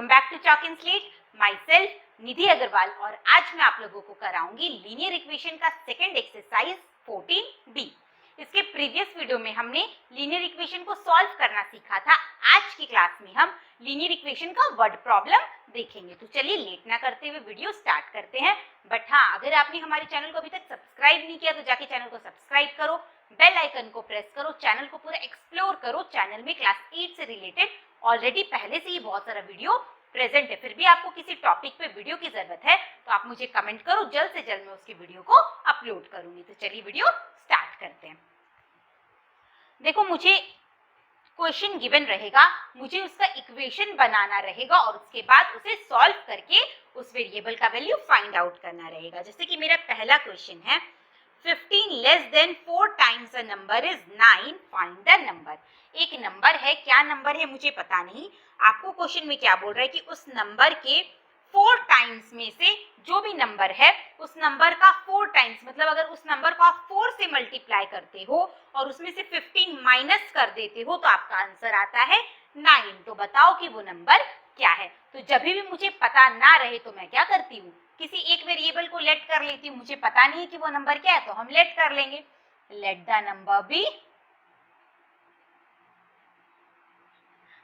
Welcome back to chalk and slate. Myself Nidhi Agrawal और आज मैं आप लोगों को कराऊंगी लीनियर इक्वेशन का सेकंड एक्सरसाइज 14b। इसके प्रीवियस वीडियो में हमने लीनियर इक्वेशन को सॉल्व करना सीखा था। आज की क्लास में हम लीनियर इक्वेशन का वर्ड प्रॉब्लम देखेंगे। तो चलिए लेट ना करते हुए वीडियो स्टार्ट करते हैं। बट हाँ, अगर आपने हमारे चैनल को अभी तक सब्सक्राइब नहीं किया तो जाके चैनल को सब्सक्राइब करो, बेल आइकन को प्रेस करो, चैनल को पूरा एक्सप्लोर करो। चैनल में क्लास 8 से रिलेटेड ऑलरेडी पहले से ही बहुत सारा वीडियो प्रेजेंट है। फिर भी आपको किसी टॉपिक पे वीडियो की जरूरत है तो आप मुझे कमेंट करो, जल्द से जल्द मैं उसकी वीडियो को अपलोड करूंगी। तो चलिए वीडियो स्टार्ट करते हैं। देखो, मुझे क्वेश्चन गिवन रहेगा, मुझे उसका इक्वेशन बनाना रहेगा और उसके बाद उसे सॉल्व करके उस वेरिएबल का वैल्यू फाइंड आउट करना रहेगा। जैसे कि मेरा पहला क्वेश्चन है 15 less than 4 times a number is 9, find the number. एक नंबर है, क्या नंबर है मुझे पता नहीं। आपको क्वेश्चन में क्या बोल रहा है कि उस नंबर के 4 टाइम्स में से जो भी नंबर है उस नंबर का 4 टाइम्स, मतलब अगर उस नंबर को आप 4 से मल्टीप्लाई करते हो और उसमें से 15 माइनस कर देते हो तो आपका आंसर आता है 9। तो बताओ कि वो नंबर क्या है। तो जब भी मुझे पता ना रहे तो मैं क्या करती हूँ, किसी एक वेरिएबल को लेट कर लेती हूँ। मुझे पता नहीं है कि वो नंबर क्या है तो हम लेट कर लेंगे, लेट द नंबर बी।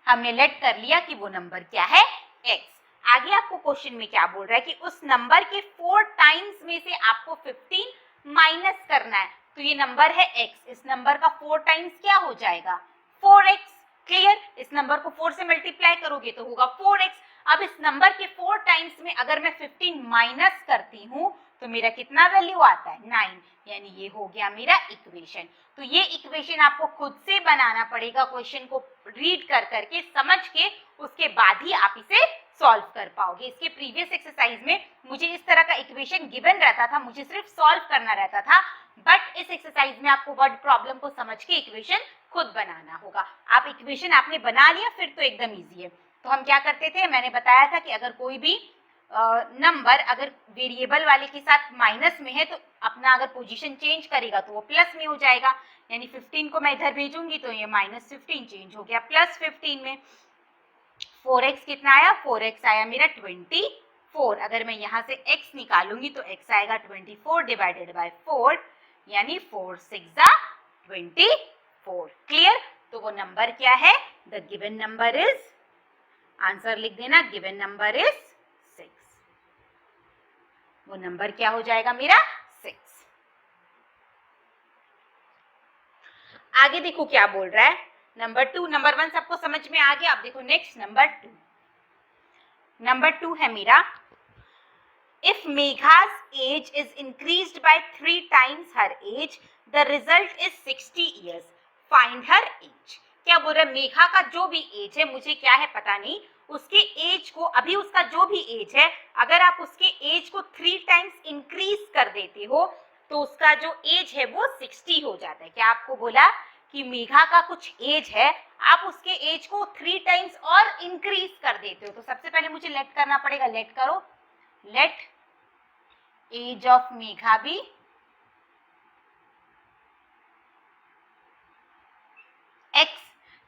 हमने लेट कर लिया कि वो नंबर क्या है, x। आगे आपको क्वेश्चन में क्या बोल रहा है कि उस नंबर के 4 टाइम्स में से आपको 15 माइनस करना है। तो ये नंबर है x, इस नंबर का 4 टाइम्स क्या हो जाएगा, 4x। क्लियर। इस नंबर को 4 से मल्टीप्लाई करोगे तो होगा 4x। अब इस नंबर के 4 टाइम्स में अगर मैं 15 माइनस करती हूँ तो मेरा कितना वैल्यू आता है, 9। यानी ये हो गया मेरा इक्वेशन। तो ये इक्वेशन आपको खुद से बनाना पड़ेगा, क्वेश्चन को रीड कर करके समझ के, उसके बाद ही आप इसे सॉल्व कर पाओगे। इसके प्रीवियस एक्सरसाइज में मुझे इस तरह का इक्वेशन गिवन रहता था, मुझे सिर्फ सॉल्व करना रहता था। बट इस एक्सरसाइज में आपको वर्ड प्रॉब्लम को समझ के इक्वेशन खुद बनाना होगा। आप इक्वेशन आपने बना लिया फिर तो एकदम ईजी है। तो हम क्या करते थे, मैंने बताया था कि अगर कोई भी नंबर अगर वेरिएबल वाले के साथ माइनस में है तो अपना अगर पोजीशन चेंज करेगा तो वो प्लस में हो जाएगा। यानी 15 को मैं इधर भेजूंगी तो ये -15 चेंज हो गया +15 में। 4x कितना आया, 4x आया मेरा 24। अगर मैं यहाँ से x निकालूंगी तो x आएगा 24 डिवाइडेड बाय 4, यानी 4 6 24। क्लियर। तो वो नंबर क्या है, the given number is, answer लिख देना, गिवन नंबर इज 6। वो नंबर क्या हो जाएगा मेरा, 6। आगे देखो क्या बोल रहा है, नंबर 2। नंबर 1 सबको समझ में आ गया। अब देखो नेक्स्ट नंबर 2। नंबर 2 है मेरा, इफ मेघा's age is increased by 3 times her age, the result is 60 years, find her age. क्या बोल रहा है, मेघा का जो भी एज है, मुझे क्या है पता नहीं, उसके एज को, अभी उसका जो भी एज है, अगर आप उसके एज को 3 टाइम्स इंक्रीज कर देते हो तो उसका जो एज है वो 60 हो जाता है। क्या आपको बोला कि मेघा का कुछ एज है, आप उसके एज को 3 टाइम्स और इंक्रीज कर देते हो। तो सबसे पहले मुझे लेट करना पड़ेगा, लेट करो, let age of Megha be x।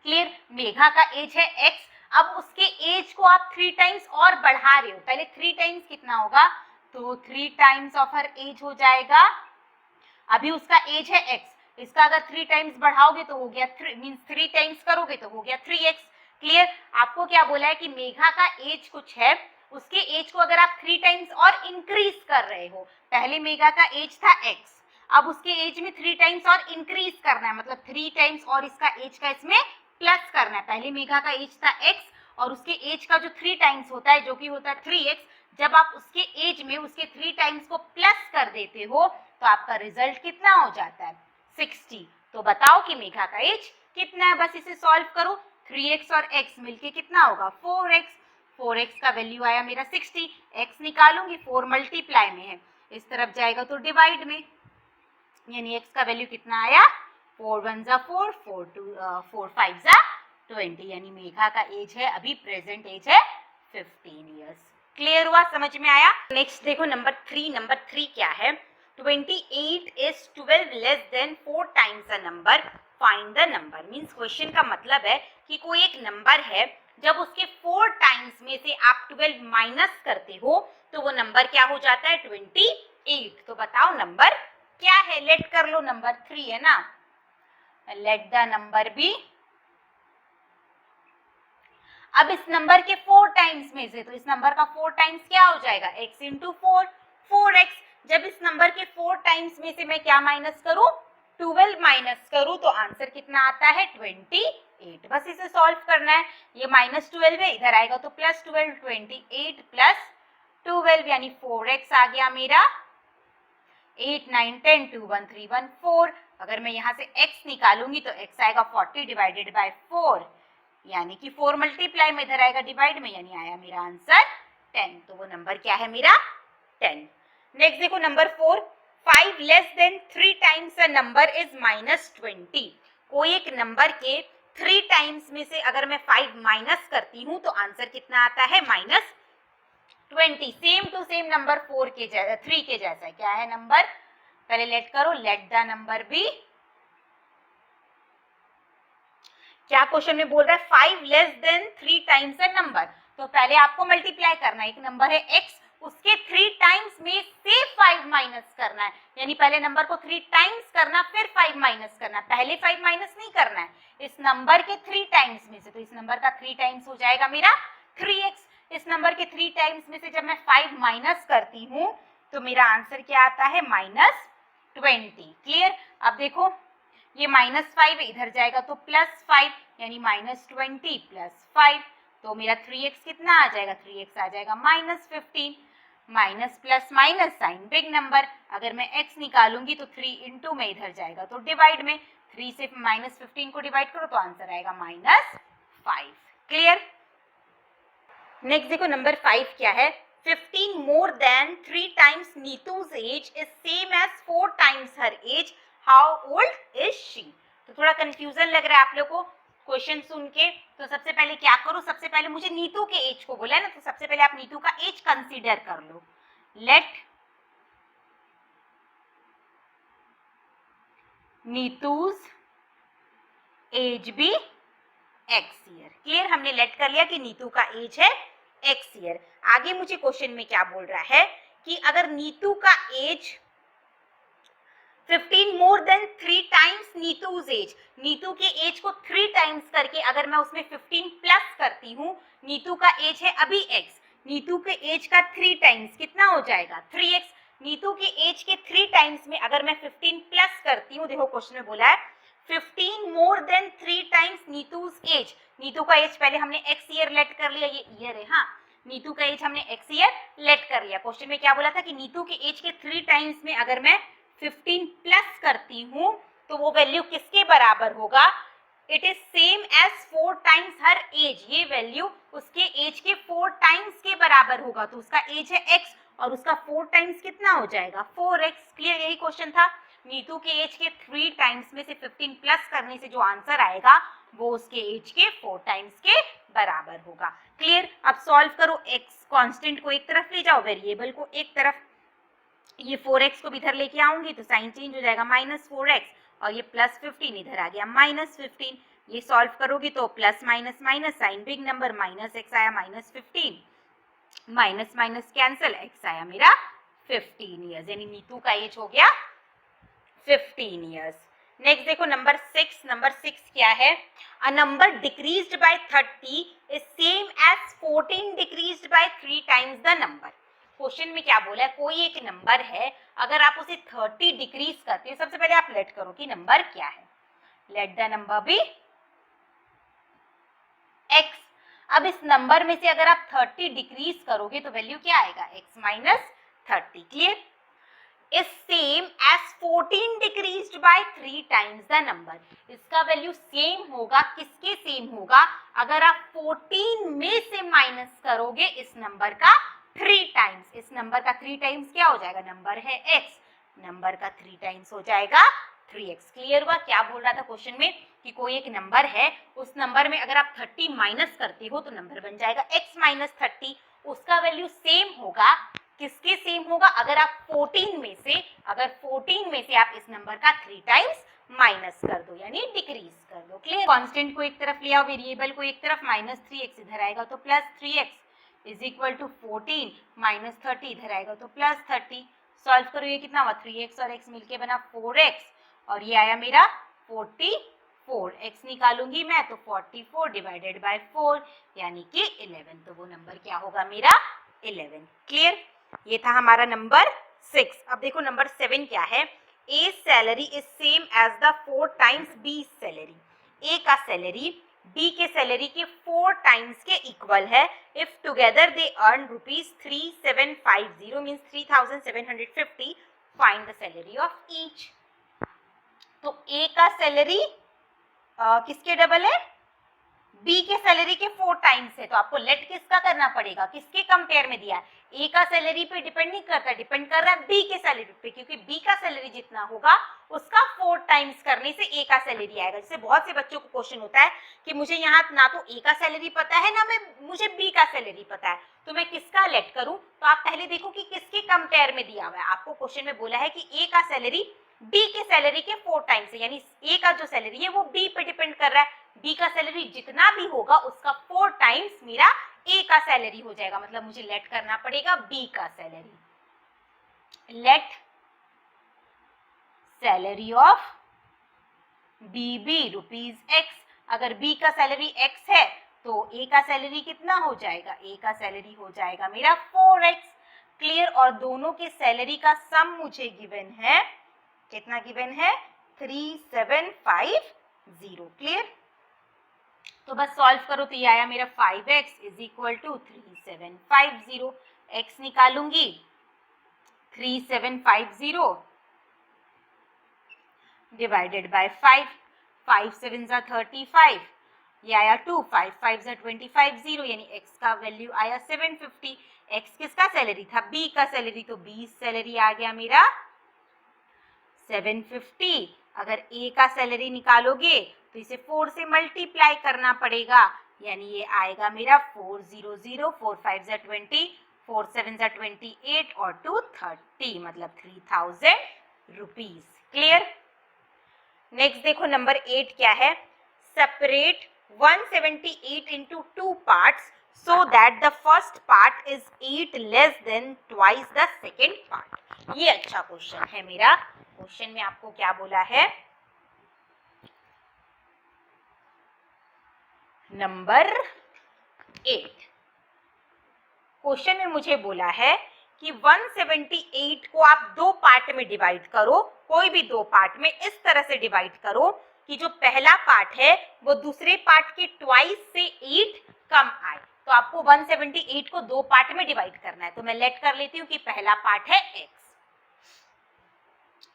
Clear. Megha का एज है x, अब उसके एज को आप 3 टाइम्स और बढ़ा रहे हो। पहले 3 टाइम्स कितना होगा, तो 3 टाइम्स ऑफ हर एज हो जाएगा, अभी उसका एज है x, इसका अगर 3 टाइम्स बढ़ाओगे तो हो गया 3, मींस 3 टाइम्स करोगे तो हो गया 3x। क्लियर। आपको क्या बोला है कि मेघा का एज कुछ है, उसके एज को अगर आप 3 टाइम्स और इंक्रीज कर रहे हो, पहले मेघा का एज था x, अब उसके एज में 3 टाइम्स और इंक्रीज करना है, मतलब 3 टाइम्स और इसका एज का इसमें प्लस करना है। पहले मेघा का एज था x और उसके एज का जो 3 टाइम्स होता है जो कि होता है 3x, जब आप उसके एज में उसके 3 टाइम्स को प्लस कर देते हो तो आपका रिजल्ट कितना हो जाता है, 60। तो बताओ कि मेघा का एज कितना है, बस इसे सॉल्व करो। 3x और x मिलके कितना होगा, 4x। 4x का वैल्यू आया मेरा 60, x निकालूंगी, 4 मल्टीप्लाई में है, इस तरफ जाएगा तो डिवाइड में, यानी x का वैल्यू कितना आया, 4 1 जा 4, 4 5 जा 20, यानी मेघा का एज है, अभी प्रेजेंट एज है 15 years। क्लियर हुआ, समझ में आया। नेक्स्ट देखो नंबर 3। नंबर 3 क्या है, 28 is 12 less than 4 times a number, find the number. Means question का मतलब है कि कोई एक नंबर है जब उसके 4 टाइम्स में से आप 12 माइनस करते हो तो वो नंबर क्या हो जाता है 28। तो बताओ नंबर क्या है, लेट कर लो, नंबर 3 है ना, लेट द नंबर बी। अब इस नंबर के 4 टाइम्स में से, तो इस नंबर का 4 टाइम्स क्या हो जाएगा x इंटू 4, 4x। जब इस नंबर के 4 टाइम्स में से मैं क्या माइनस करूं, 12 माइनस करूं, तो आंसर कितना आता है 28। बस इसे सॉल्व करना है। ये -12 है, इधर आएगा तो +12, 28 प्लस 12 यानी 4x आ गया मेरा। 8 9 10 2 1 3 1 4। अगर मैं यहाँ से x निकालूंगी तो x आएगा 40 डिवाइडेड बाय 4, यानी कि 4 मल्टीप्लाई में इधर आएगा डिवाइड में, यानी आया मेरा आंसर 10। तो वो नंबर क्या है मेरा 10। नेक्स्ट देखो number 4, 5 less than 3 times a number is -20। कोई एक नंबर के 3 टाइम्स में से अगर मैं 5 माइनस करती हूँ तो आंसर कितना आता है -20। सेम टू सेम नंबर 3 के जैसा है। क्या है नंबर, पहले लेट करो, लेट द नंबर बी। क्या क्वेश्चन में बोल रहा है 5 less than 3 times a number, तो पहले आपको मल्टीप्लाई करना है। एक नंबर है x, उसके 3 टाइम्स में से 5 माइनस करना है, यानी पहले नंबर को 3 टाइम्स करना फिर 5 माइनस करना, पहले 5 माइनस नहीं करना है इस नंबर के 3 टाइम्स में से। तो इस नंबर का 3 टाइम्स हो जाएगा मेरा 3x। इस नंबर के 3 टाइम्स में से जब मैं 5 माइनस करती हूँ तो मेरा आंसर क्या आता है -20। क्लियर। अब देखो ये -5 इधर जाएगा तो +5, यानी -20 + 5, तो मेरा 3x कितना आ जाएगा, 3x आ जाएगा -15। Minus plus minus sign big number, अगर मैं x निकालूंगी तो 3 इंटू में इधर जाएगा तो डिवाइड में, 3 से -15 को डिवाइड करो तो आंसर आएगा -5। क्लियर। नेक्स्ट देखो नंबर 5 क्या है, 15 more than 3 times Neetu's age is same age 4 times her age, how old is she. तो थोड़ा कंफ्यूजन लग रहा है आप लोग को क्वेश्चन सुन के, तो सबसे पहले क्या करो, सबसे पहले मुझे नीतू के एज को बोला है ना, तो सबसे पहले आप नीतू का एज कंसीडर कर लो। Let Neetu's age be x year. Clear, हमने लेट कर लिया कि नीतू का एज है x ईयर। आगे मुझे क्वेश्चन में क्या बोल रहा है कि अगर नीतू का age 15 more than 3 times Neetu's age, Neetu के एज को 3 टाइम्स करके अगर मैं उसमें 15 प्लस करती हूँ, नीतू का एज है अभी x, नीतू के एज का 3 टाइम्स कितना हो जाएगा 3x। नीतू के एज के 3 टाइम्स में अगर मैं 15 प्लस करती हूँ, देखो क्वेश्चन में बोला है 15 more than 3 times Neetu's age. Neetu का एज पहले हमने x ईयर लेट कर लिया, ये ईयर है, हाँ नीतू का एज हमने x ईयर लेट कर लिया। क्वेश्चन में क्या बोला था कि नीतू के एज के 3 टाइम्स में अगर मैं 15 प्लस करती हूँ तो वो वैल्यू किसके बराबर होगा, it is same age 4 times her age, ये वैल्यू उसके एज के 4 टाइम्स के बराबर होगा। तो उसका एज है x और उसका 4 टाइम्स कितना हो जाएगा 4x। क्लियर, यही क्वेश्चन था। नीतू के एज के 3 टाइम्स में से 15 प्लस करने से जो आंसर आएगा वो उसके एज के 4 टाइम्स के बराबर होगा। क्लियर। अब सॉल्व करो, x कांस्टेंट को एक तरफ ले जाओ, वेरिएबल को एक तरफ, ये 4x को भी इधर लेके आऊंगी तो साइन चेंज हो जाएगा -4x, और ये +15 इधर आ गया -15। ये सॉल्व करोगी तो plus minus minus sign big number, -x आया -15, माइनस माइनस कैंसिल, x आया मेरा 15 ईयर्स, यानी नीतू का एज हो गया 15 ईयर्स। नेक्स्ट देखो नंबर 6। नंबर 6 क्या है, a number decreased by 30 is same age 14 decreased by 3 times the number. Question में क्या बोला है, कोई एक नंबर है, अगर आप उसे 30 डिक्रीज करते हो, सबसे पहले आप लेट करो कि नंबर क्या है, let the number be x। अब इस नंबर में से अगर आप 30 डिक्रीज करोगे तो वैल्यू क्या आएगा x - 30। Clear, is same as 14 decreased by 3 times the number। इसका वैल्यू सेम होगा, किसके सेम होगा, अगर आप 14 में से माइनस करोगे इस नंबर का 3 टाइम्स, इस नंबर का 3 टाइम्स क्या हो जाएगा, नंबर है x, नंबर का 3 टाइम्स हो जाएगा 3x। क्लियर हुआ। क्या बोल रहा था क्वेश्चन में कि कोई एक नंबर है, उस नंबर में अगर आप 30 माइनस करते हो तो नंबर बन जाएगा x - 30, उसका वैल्यू सेम होगा, किसके सेम होगा, अगर आप 14 में से आप इस नंबर का 3 टाइम्स माइनस कर दो यानी डिक्रीज कर दो। क्लियर? कांस्टेंट को एक तरफ ले आओ, वेरिएबल को एक तरफ, -3x इधर आएगा तो +3x इज इक्वल टू 14 -30 इधर आएगा तो +30। सॉल्व करो, ये कितना हुआ 3x और x मिलके बना 4x और ये आया मेरा 44। x निकालूंगी मैं तो 44 डिवाइडेड बाय 4 यानी कि 11, तो वो नंबर क्या होगा मेरा 11। क्लियर? ये था हमारा नंबर 6। अब देखो नंबर 7 क्या है। A salary is same age the 4 times B salary. A का सैलरी B के सैलरी के 4 टाइम्स के इक्वल है। If together they earn ₹3750 means 3750, find the salary of each. तो A का सैलरी किसके डबल है? B के सैलरी के 4 टाइम्स है, तो आपको लेट किसका करना पड़ेगा, किसके कंपेयर में दिया है? A का सैलरी पे डिपेंड नहीं करता, डिपेंड कर रहा है B के सैलरी पे, क्योंकि B का सैलरी जितना होगा उसका 4 टाइम्स करने से A का सैलरी आएगा। जैसे बहुत से बच्चों को क्वेश्चन होता है कि मुझे यहाँ ना तो A का सैलरी पता है ना मुझे B का सैलरी पता है, तो मैं किसका लेट करूं? तो आप पहले देखो कि किसके कंपेयर में दिया हुआ है। आपको क्वेश्चन में बोला है कि A का सैलरी B के सैलरी के 4 टाइम्स है, यानी A का जो सैलरी है वो B पे डिपेंड कर रहा है। B का सैलरी जितना भी होगा उसका 4 टाइम्स मेरा A का सैलरी हो जाएगा, मतलब मुझे लेट करना पड़ेगा B का salary. Let salary of BB ₹x। अगर B का सैलरी x है तो A का सैलरी कितना हो जाएगा? A का सैलरी हो जाएगा मेरा 4x। क्लियर? और दोनों के सैलरी का सम मुझे गिवन है, कितना गिवन है? 3750। क्लियर? तो बस सॉल्व करो तो ये आया मेरा 5x is equal to 3750। x निकालूंगी 3750 डिवाइडेड बाय 5, 5 7 जा 35, ये आया 2, 5 5 जा 25 0, यानी x का वैल्यू आया 750। x किसका सैलरी था? B का सैलरी, तो B सैलरी आ गया मेरा 750। अगर A का सैलरी निकालोगे तो इसे 4 से मल्टीप्लाई करना पड़ेगा, यानी ये आएगा मेरा 400, 4 5 जा 20, 4 7 जा 28 और 2 30, मतलब 3000 रुपीज। क्लियर? नेक्स्ट देखो नंबर 8 क्या है। Separate 178 into 2 parts so that the first part is 8 less than twice the second part। ये अच्छा क्वेश्चन है मेरा। क्वेश्चन में आपको क्या बोला है? नंबर 8 क्वेश्चन में मुझे बोला है कि 178 को आप 2 पार्ट में डिवाइड करो, कोई भी 2 पार्ट में इस तरह से डिवाइड करो कि जो पहला पार्ट है वो दूसरे पार्ट के ट्वाइस से 8 कम आए। तो आपको 178 को 2 पार्ट में डिवाइड करना है, तो मैं लेट कर लेती हूँ कि पहला पार्ट है x।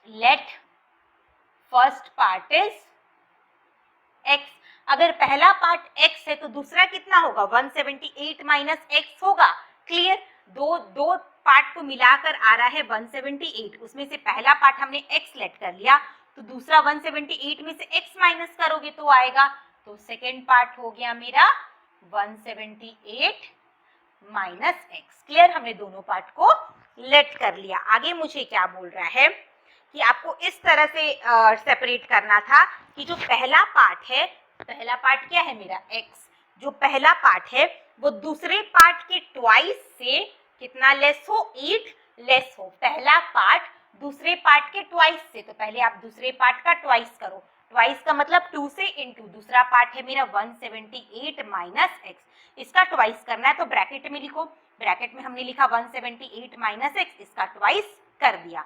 Let first part is x। अगर पहला पार्ट x है तो दूसरा कितना होगा? 178 माइनस x होगा। क्लियर? दो पार्ट को मिलाकर आ रहा है 178, उसमें से पहला पार्ट हमने x लेट कर लिया, तो दूसरा 178 में से x माइनस करोगे तो आएगा, तो सेकेंड पार्ट हो गया मेरा 178 माइनस x। क्लियर? हमने दोनों पार्ट को लेट कर लिया। आगे मुझे क्या बोल रहा है कि आपको इस तरह से सेपरेट करना था कि जो पहला पार्ट है, पहला पार्ट क्या है मेरा x, जो पहला पार्ट है वो दूसरे पार्ट के ट्वाइस से कितना लेस हो? 8 लेस हो। पहला पार्ट दूसरे पार्ट के ट्वाइस से, तो पहले आप दूसरे पार्ट का ट्वाइस करो। ट्वाइस का मतलब 2 से इनटू, दूसरा पार्ट है मेरा 178 माइनस x, इसका ट्वाइस करना है तो ब्रैकेट में लिखो। ब्रैकेट में हमने लिखा 178 माइनस x, इसका ट्वाइस कर दिया।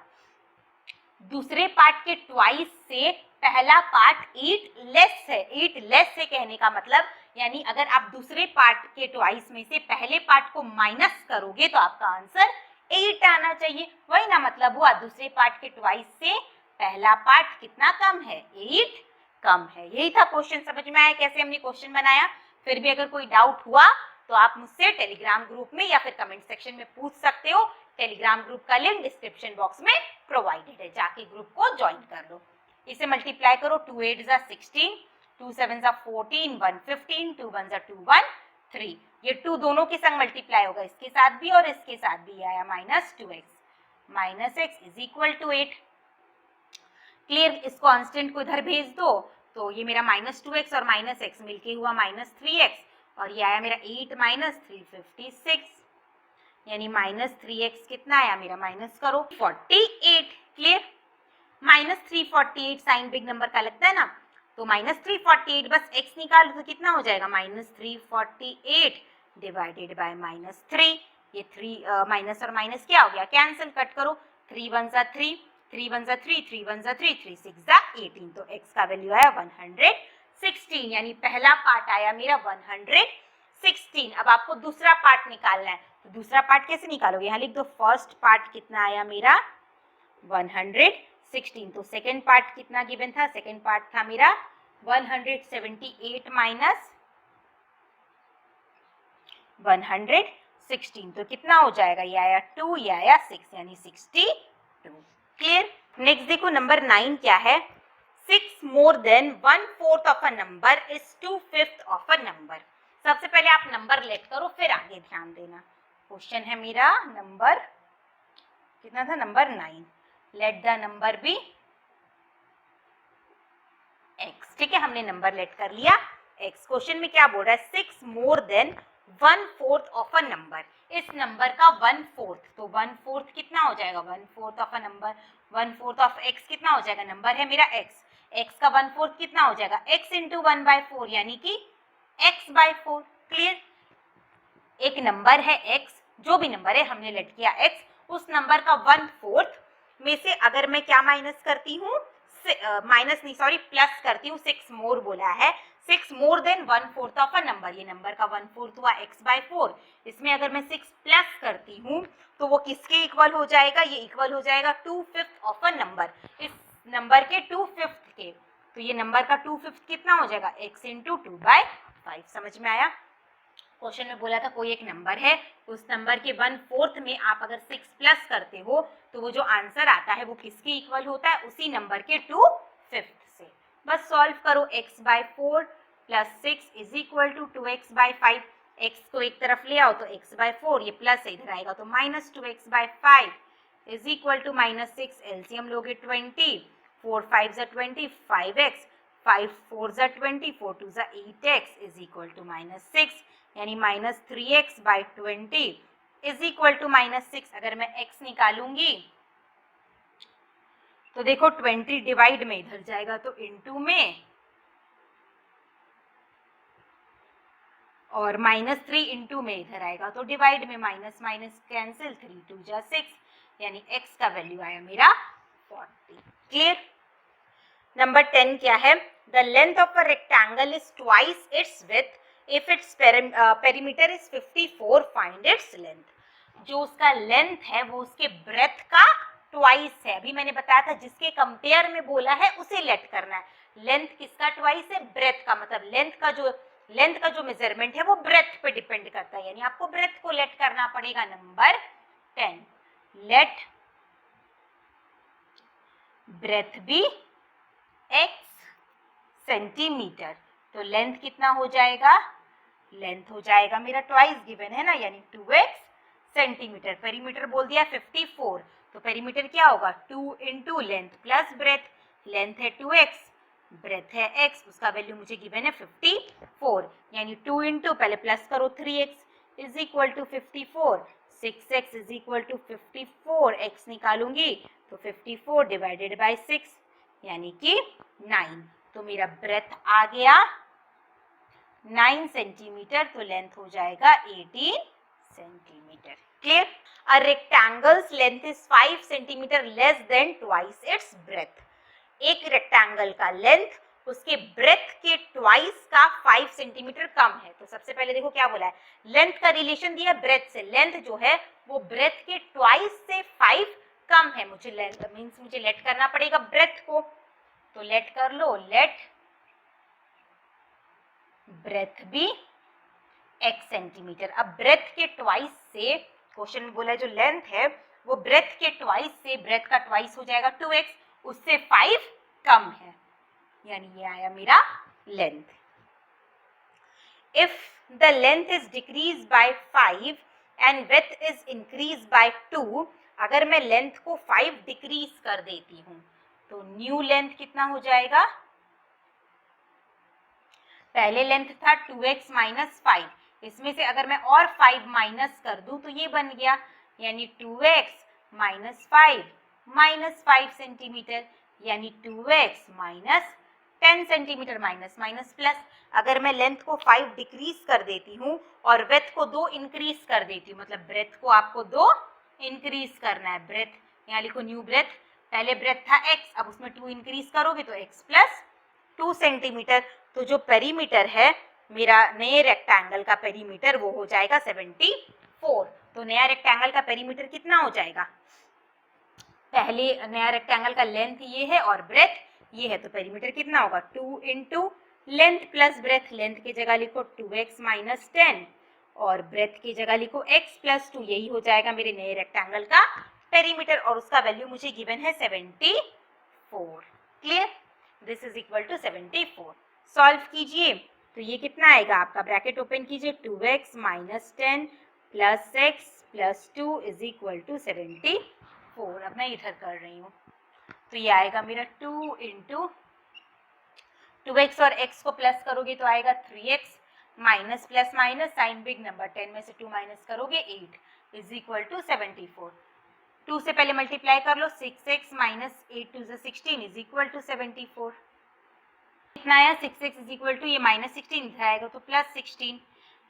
दूसरे पार्ट के ट्वाइस से पहला पार्ट 8 लेस है। 8 लेस है कहने का मतलब, यानी अगर आप दूसरे पार्ट के ट्वाइस में से पहले पार्ट को माइनस करोगे तो आपका आंसर 8 आना चाहिए। वही ना मतलब हुआ, दूसरे पार्ट के ट्वाइस से पहला पार्ट कितना कम है? 8 कम है। यही था क्वेश्चन। समझ में आया कैसे हमने क्वेश्चन बनाया? फिर भी अगर कोई डाउट हुआ तो आप मुझसे टेलीग्राम ग्रुप में या फिर कमेंट सेक्शन में पूछ सकते हो। टेलीग्राम ग्रुप का लिंक डिस्क्रिप्शन बॉक्स में प्रोवाइडेड है, जाके ग्रुप को ज्वाइन कर लो। इसे मल्टीप्लाई करो, 2 8 जा 16, 2 7 जा 14, 1 15, 2 1 जा 2 1 3। ये 2 दोनों के संग मल्टीप्लाई होगा, इसके साथ भी और इसके साथ भी आया -2x। -x is equal to 8। Clear, इस कांस्टेंट को इधर भेज दो तो ये मेरा -2x और -x मिलके हुआ -3x और ये आया मेरा 8 - 3 56, यानी -3x कितना आया मेरा, माइनस करो 48। क्लियर, -348 साइन बिग नंबर का लगता है ना, तो -348 बस x निकालो तो कितना हो जाएगा, -348 डिवाइडेड बाय -3। ये 3 माइनस और माइनस क्या हो गया, कैंसिल, कट करो, 3 1 जा 3, 3 1 जा 3, 3 1 जा 3, 3 6 जा 18, तो x का वैल्यू आया 116, यानी पहला पार्ट आया मेरा 116। अब आपको दूसरा पार्ट निकालना है, तो दूसरा पार्ट कैसे निकालोगे, यहाँ लिख दो, फर्स्ट पार्ट कितना आया मेरा 116, तो सेकेंड पार्ट कितना गिवन था, सेकेंड पार्ट था मेरा 178 माइनस 116, तो कितना हो जाएगा, ये आया 2, ये आया 6, यानी 62। क्लियर, नेक्स्ट देखो नंबर 9 क्या है, 6 more than 1/4 of a number is 2/5 of a number। सबसे पहले आप नंबर लेट करो फिर आगे ध्यान देना। क्वेश्चन है मेरा नंबर कितना था, number 9, let the number be x। ठीक है, हमने नंबर लेट कर लिया x। क्वेश्चन में क्या बोल रहा है, 6 more than 1/4 of a number, इस नंबर का 1/4, तो 1/4 कितना हो जाएगा, 1/4 of a number, 1/4 of x कितना हो जाएगा, नंबर है मेरा x का 1/4 कितना हो जाएगा, x इंटू 1/4, यानी कि x/4। क्लियर, एक नंबर है x, जो भी नंबर है हमने लेट किया x, उस नंबर का 1/4 में से अगर मैं क्या माइनस करती हूँ, माइनस नहीं सॉरी प्लस करती हूँ, 6 मोर बोला है, 6 more than 1/4 of a number, ये नंबर का 1/4 हुआ x/4, इसमें अगर मैं 6 प्लस करती हूँ तो वो किसके इक्वल हो जाएगा, ये इक्वल हो जाएगा 2/5 ऑफ अ नंबर, इस नंबर के 2/5 के, तो ये नंबर का 2/5 कितना हो जाएगा, x इंटू 2/5। समझ में आया, क्वेश्चन में बोला था कोई एक नंबर है, उस नंबर के 1/4 में आप अगर 6 प्लस करते हो तो वो जो आंसर आता है वो किसके इक्वल होता है, उसी नंबर के 2/5 से। बस सॉल्व करो, x/4 plus 6 is equal to 2x/5, x को एक तरफ ले आओ तो x/4, ये प्लस इधर आएगा तो -2x/5 is equal to -6, LCM लोगे 20, 4 5 जा 20, 5x, 5 4 जा 20, 4 2 जा 8x इज इक्वल टू -6, यानी -3x/20 इज इक्वल टू -6। अगर मैं x निकालूंगी तो देखो 20 डिवाइड में इधर जाएगा तो इनटू में, और -3 इनटू में इधर आएगा तो डिवाइड में, माइनस माइनस कैंसिल, 3 2 जा 6, यानी x का वैल्यू आया मेरा 40। क्लियर, नंबर 10 क्या है, the length of a rectangle is twice its width if its perimeter is 54, find its length. जो उसका लेंथ है वो उसके ब्रेथ का ट्वाइस है, अभी मैंने बताया था जिसके कंपेयर में बोला है उसे लेट करना है। लेंथ किसका ट्वाइस है, ब्रेथ का, मतलब लेंथ का जो मेजरमेंट है वो ब्रेथ पे डिपेंड करता है, यानी आपको ब्रेथ को लेट करना पड़ेगा। Number 10, let breadth be x centimetre, तो लेंथ कितना हो जाएगा, लेंथ हो जाएगा मेरा ट्वाइस गिवन है ना, यानी 2x सेंटीमीटर, पेरीमीटर बोल दिया 54, तो पेरीमीटर क्या होगा 2 into length plus breadth, length है 2x, ब्रेथ है x, उसका वैल्यू मुझे गिवन है 54, यानी 2 इंटू पहले प्लस करो 3x is equal to 54, 6x is equal to 54, x निकालूंगी तो 54 डिवाइडेड बाय 6, यानी कि 9, तो मेरा ब्रेथ आ गया 9 सेंटीमीटर, तो लेंथ हो जाएगा 18 centimetre. Clear, a rectangles length is 5 centimetre less than twice its breath. एक रेक्टेंगल का लेंथ उसके ब्रेथ के ट्वाइस का 5 सेंटीमीटर कम है। तो सबसे पहले देखो क्या बोला है, लेंथ का रिलेशन दिया ब्रेथ से, लेंथ जो है वो ब्रेथ के ट्वाइस से 5 कम है, मुझे लेंथ मींस मुझे लेट करना पड़ेगा ब्रेथ को, तो लेट कर लो, लेट ब्रेथ भी x सेंटीमीटर। अब ब्रेथ के ट्वाइस से, क्वेश्चन में बोला है जो लेंथ है वो ब्रेथ के ट्वाइस से, ब्रेथ का ट्वाइस हो जाएगा 2x, उससे 5 कम है, यानी ये आया मेरा length. If the length is decrease by 5 and width is increase by 2, अगर मैं लेंथ को 5 डिक्रीज कर देती हूँ तो न्यू लेंथ कितना हो जाएगा, पहले लेंथ था 2x माइनस 5, इसमें से अगर मैं और 5 माइनस कर दूं तो ये बन गया, यानी 2x माइनस 5 माइनस 5 सेंटीमीटर, यानी 2x minus 10 centimetre, minus minus plus. अगर मैं लेंथ को 5 डिक्रीज कर देती हूँ और ब्रेथ को 2 इंक्रीज कर देती हूँ, मतलब ब्रेथ को आपको 2 इंक्रीज करना है, ब्रेथ यहाँ लिखो न्यू ब्रेथ, पहले ब्रेथ था x, अब उसमें 2 इंक्रीज करोगे तो x प्लस 2 सेंटीमीटर, तो जो पेरीमीटर है मेरा नए रेक्टेंगल का पेरीमीटर वो हो जाएगा 74। तो नया रेक्टेंगल का पेरीमीटर कितना हो जाएगा, पहले नया रेक्टेंगल का लेंथ ये है और ब्रेथ ये है, तो पेरीमीटर कितना होगा 2 into length plus breadth, length की जगह लिखो 2x माइनस 10 और ब्रेथ की जगह लिखो x प्लस 2, यही हो जाएगा मेरे नए रेक्टेंगल का पेरीमीटर और उसका वैल्यू मुझे गिवन है 74। Clear, this is equal to 74। Solve कीजिए तो ये कितना आएगा आपका, ब्रैकेट ओपन कीजिए, 2x minus 10 plus x plus 2 is equal to 74। अब मैं इधर कर रही हूँ, तो ये आएगा मेरा 2 इंटू 2x और x को प्लस करोगे तो आएगा 3x minus plus minus sign big number 10 में से 2 माइनस करोगे 8 इज इक्वल टू 74। 2 से पहले मल्टीप्लाई कर लो, 6x minus 8 to 16 is equal to 74। कितना आया, 6x इज इक्वल टू, ये माइनस 16 इधर आएगा तो प्लस 16,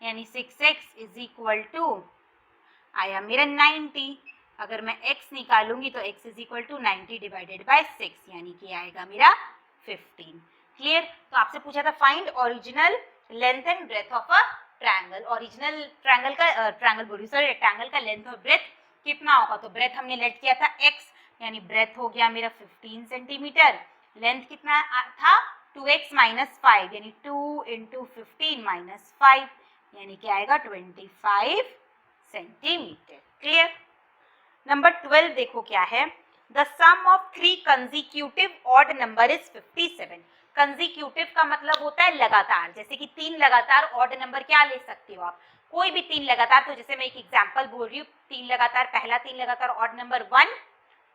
यानी 6x इज इक्वल टू आया मेरा 90। अगर मैं x निकालूंगी तो x is equal to 90 divided by 6, यानी कि आएगा मेरा 15। क्लियर, तो आपसे पूछा था find original length and breadth of a triangle, original triangle का रेक्टेंगल का लेंथ और ब्रेथ कितना होगा, तो ब्रेथ हमने लेट किया था x, यानी ब्रेथ हो गया मेरा 15 सेंटीमीटर, लेंथ कितना था 2x माइनस 5, यानी 2 इंटू 15 माइनस 5, यानी क्या आएगा 25 सेंटीमीटर। क्लियर। नंबर 12 देखो क्या है, the sum of 3 consecutive odd number is 57। Consecutive का मतलब होता है लगातार, जैसे कि 3 लगातार ऑड नंबर क्या ले सकते हो आप, कोई भी 3 लगातार, तो जैसे मैं एक एग्जांपल बोल रही हूँ, 3 लगातार, पहला 3 लगातार ऑड नंबर 1,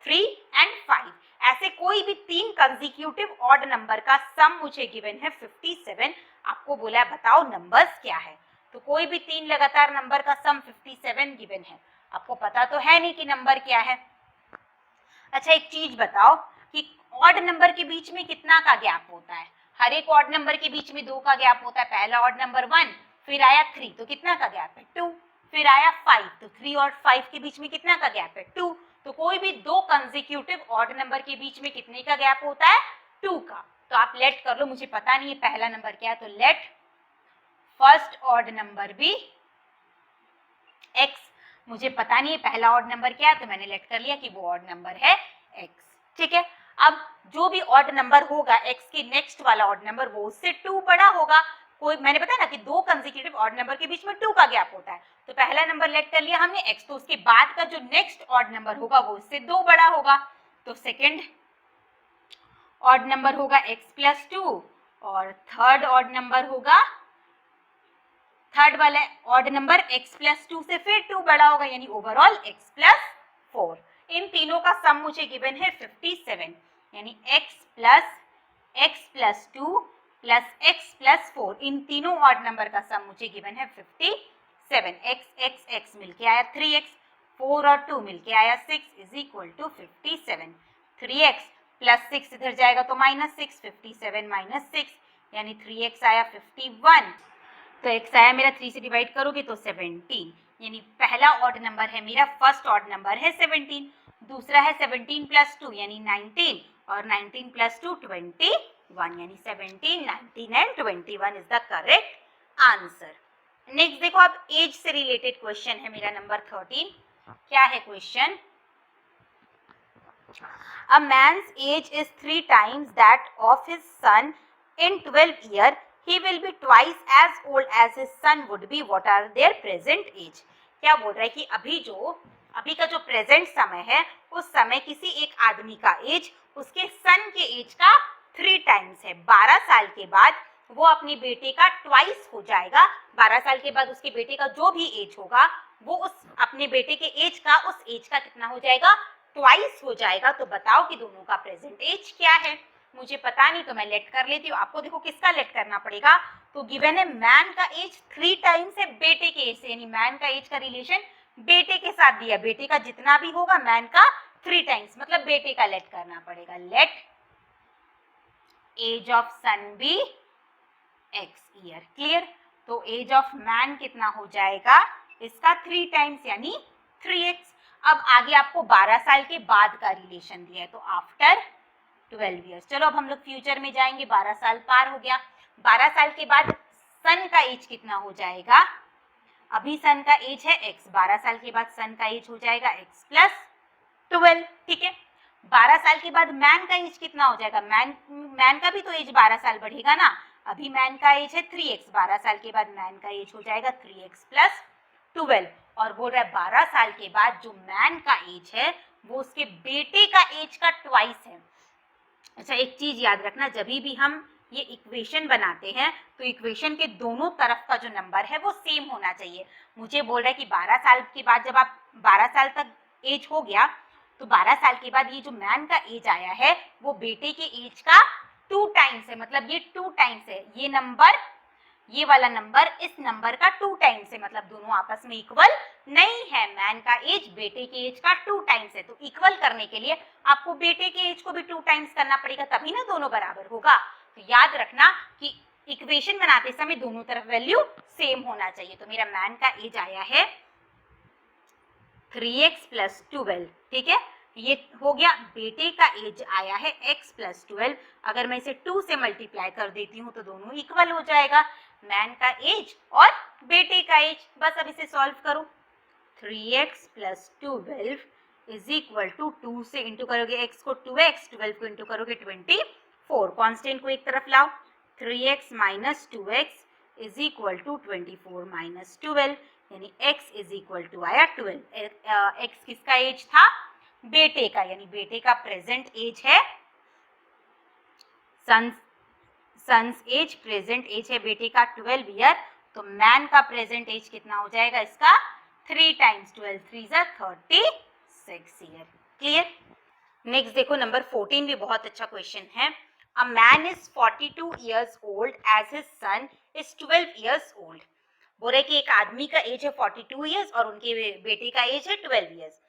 3 एंड 5, ऐसे कोई भी 3 कंसेक्यूटिव ऑड नंबर का सम मुझे गिवन है 57। आपको बोला है बताओ नंबर्स क्या है, तो कोई भी 3 लगातार नंबर का सम 57 गिवन है, आपको पता तो है नहीं कि नंबर क्या है। अच्छा एक चीज बताओ कि ऑड नंबर के बीच में कितना का गैप होता है, हर एक ऑड नंबर के बीच में 2 का गैप होता है, पहला ऑड नंबर 1, फिर आया 3, तो कितना का गैप है 2, फिर आया 5, तो 3 और 5 के बीच में कितना का गैप है 2, तो कोई भी 2 कंसेक्यूटिव ऑड नंबर के बीच में कितने का गैप होता है 2 का। तो आप लेट कर लो, मुझे पता नहीं है पहला नंबर क्या है, तो लेट फर्स्ट ऑड नंबर भी x, मुझे पता नहीं है पहला ऑड नंबर क्या है, तो मैंने लेट कर लिया कि वो ऑड नंबर है x। ठीक है, अब जो भी ऑड नंबर होगा x के नेक्स्ट वाला ऑड नंबर वो उससे 2 बड़ा होगा, कोई मैंने बताया ना कि 2 कंसेक्यूटिव ऑड नंबर के बीच में 2 का गैप होता है, तो पहला नंबर लेट कर लिया हमने x, तो उसके बाद का जो नेक्स्ट ऑड नंबर होगा वो उससे 2 बड़ा होगा, तो सेकंड ऑड नंबर होगा x प्लस 2 और थर्ड ऑड नंबर होगा, थर्ड वाला ऑड नंबर x प्लस 2 से फिर 2 बड़ा होगा, यानी ओवरऑल x प्लस 4। इन तीनों का सम मुझे गिवन है 57, यानी x plus 2 plus x plus 4, इन तीनों ऑड नंबर का सम मुझे गिवन है 57। x मिलके आया 3x, 4 और 2 मिलके आया 6 is equal to 57। 3x plus 6 इधर जाएगा तो माइनस 6, 57 माइनस 6, यानी 3x आया 51, तो x आया मेरा 3 से डिवाइड करोगे तो 17, यानी पहला ऑड नंबर है मेरा, फर्स्ट ऑड नंबर है 17, दूसरा है 17 प्लस 2 यानी 19 और 19 प्लस 2 21, यानी 17, 19 and 21 is the correct answer. Next देखो अब एज से रिलेटेड क्वेश्चन है मेरा नंबर 13। क्या है question, a man's age is 3 times that of his son in 12 year, he will be twice as old as his son would be, what are their present age। क्या बोल रहा है कि अभी का जो प्रेजेंट समय है उस समय किसी एक आदमी का एज उसके सन के एज का 3 times है, 12 साल के बाद वो अपने बेटे का ट्वाइस हो जाएगा, 12 साल के बाद उसके बेटे का जो भी एज होगा वो उस अपने बेटे के एज का, उस एज का कितना हो जाएगा ट्वाइस हो जाएगा, तो बताओ कि दोनों का प्रेजेंट एज क्या है। मुझे पता नहीं तो मैं लेट कर लेती हूँ। आपको देखो किसका लेट करना पड़ेगा, तो गिवन है मैन का एज 3 टाइम्स है बेटे के एज से, यानी मैन का एज का रिलेशन बेटे के साथ दिया, बेटे का जितना भी होगा मैन का 3 टाइम्स, मतलब बेटे का लेट करना पड़ेगा। Let age of son be x year. Clear. तो एज ऑफ मैन कितना हो जाएगा, इसका 3 टाइम्स यानी 3x। अब आगे आपको 12 साल के बाद का रिलेशन दिया है, तो आफ्टर 12 ईयर्स। चलो अब हम लोग फ्यूचर में जाएंगे, 12 साल पार हो गया। 12 साल के बाद सन का एज कितना हो जाएगा, अभी सन का एज है x, 12 साल के बाद सन का एज हो जाएगा x प्लस 12। ठीक है। 12 साल के बाद मैन का एज कितना हो जाएगा, मैन का भी तो एज 12 साल बढ़ेगा ना। अभी मैन का एज है 3x, 12 साल के बाद मैन का एज हो जाएगा 3x प्लस 12। और बोल रहा है 12 साल के बाद जो मैन का एज है वो उसके बेटे का एज का ट्वाइस है। अच्छा, एक चीज याद रखना, जब भी हम ये इक्वेशन बनाते हैं तो इक्वेशन के दोनों तरफ का जो नंबर है वो सेम होना चाहिए। मुझे बोल रहा है कि 12 साल के बाद जब आप 12 साल तक एज हो गया, तो 12 साल के बाद ये जो मैन का एज आया है वो बेटे के एज का 2 टाइम्स है, मतलब ये 2 टाइम्स है। ये नंबर, ये वाला नंबर इस नंबर का 2 टाइम्स है, मतलब दोनों आपस में इक्वल नहीं है। मैन का एज बेटे के एज का 2 टाइम्स है, तो इक्वल करने के लिए आपको बेटे के एज को भी 2 टाइम्स करना पड़ेगा, तभी ना दोनों बराबर होगा। तो याद रखना कि इक्वेशन बनाते समय दोनों तरफ वैल्यू सेम होना चाहिए। तो मेरा मैन का एज आया है 3x प्लस 12। ठीक है, ये हो गया। बेटे का एज आया है x प्लस 12। अगर मैं इसे 2 से मल्टीप्लाई कर देती हूँ तो दोनों इक्वल हो जाएगा, मैन का एज और बेटे का एज। बस अब इसे सॉल्व करो। 3x plus 12 is equal to 2 से इंटू करोगे x को 2x, 12 को इंटू करोगे 24, कांस्टेंट को एक तरफ लाओ। 3x minus 2x is equal to 24 minus 12, यानी x इज इक्वल टू आया 12। x किसका एज था, बेटे का, यानी बेटे का प्रेजेंट एज है, सन्स एज प्रेजेंट एज है बेटे का 12 ईयर। तो मैन का प्रेजेंट एज कितना हो जाएगा, इसका 3 टाइम्स 12, 3 जा 36 ईयर। क्लियर। नेक्स्ट देखो, नंबर 14 भी बहुत अच्छा क्वेश्चन है। A man is 42 years old as his son is 12 years old। बोल रहे कि एक आदमी का एज है 42 ईयर्स और उनके बेटे का एज है 12 years.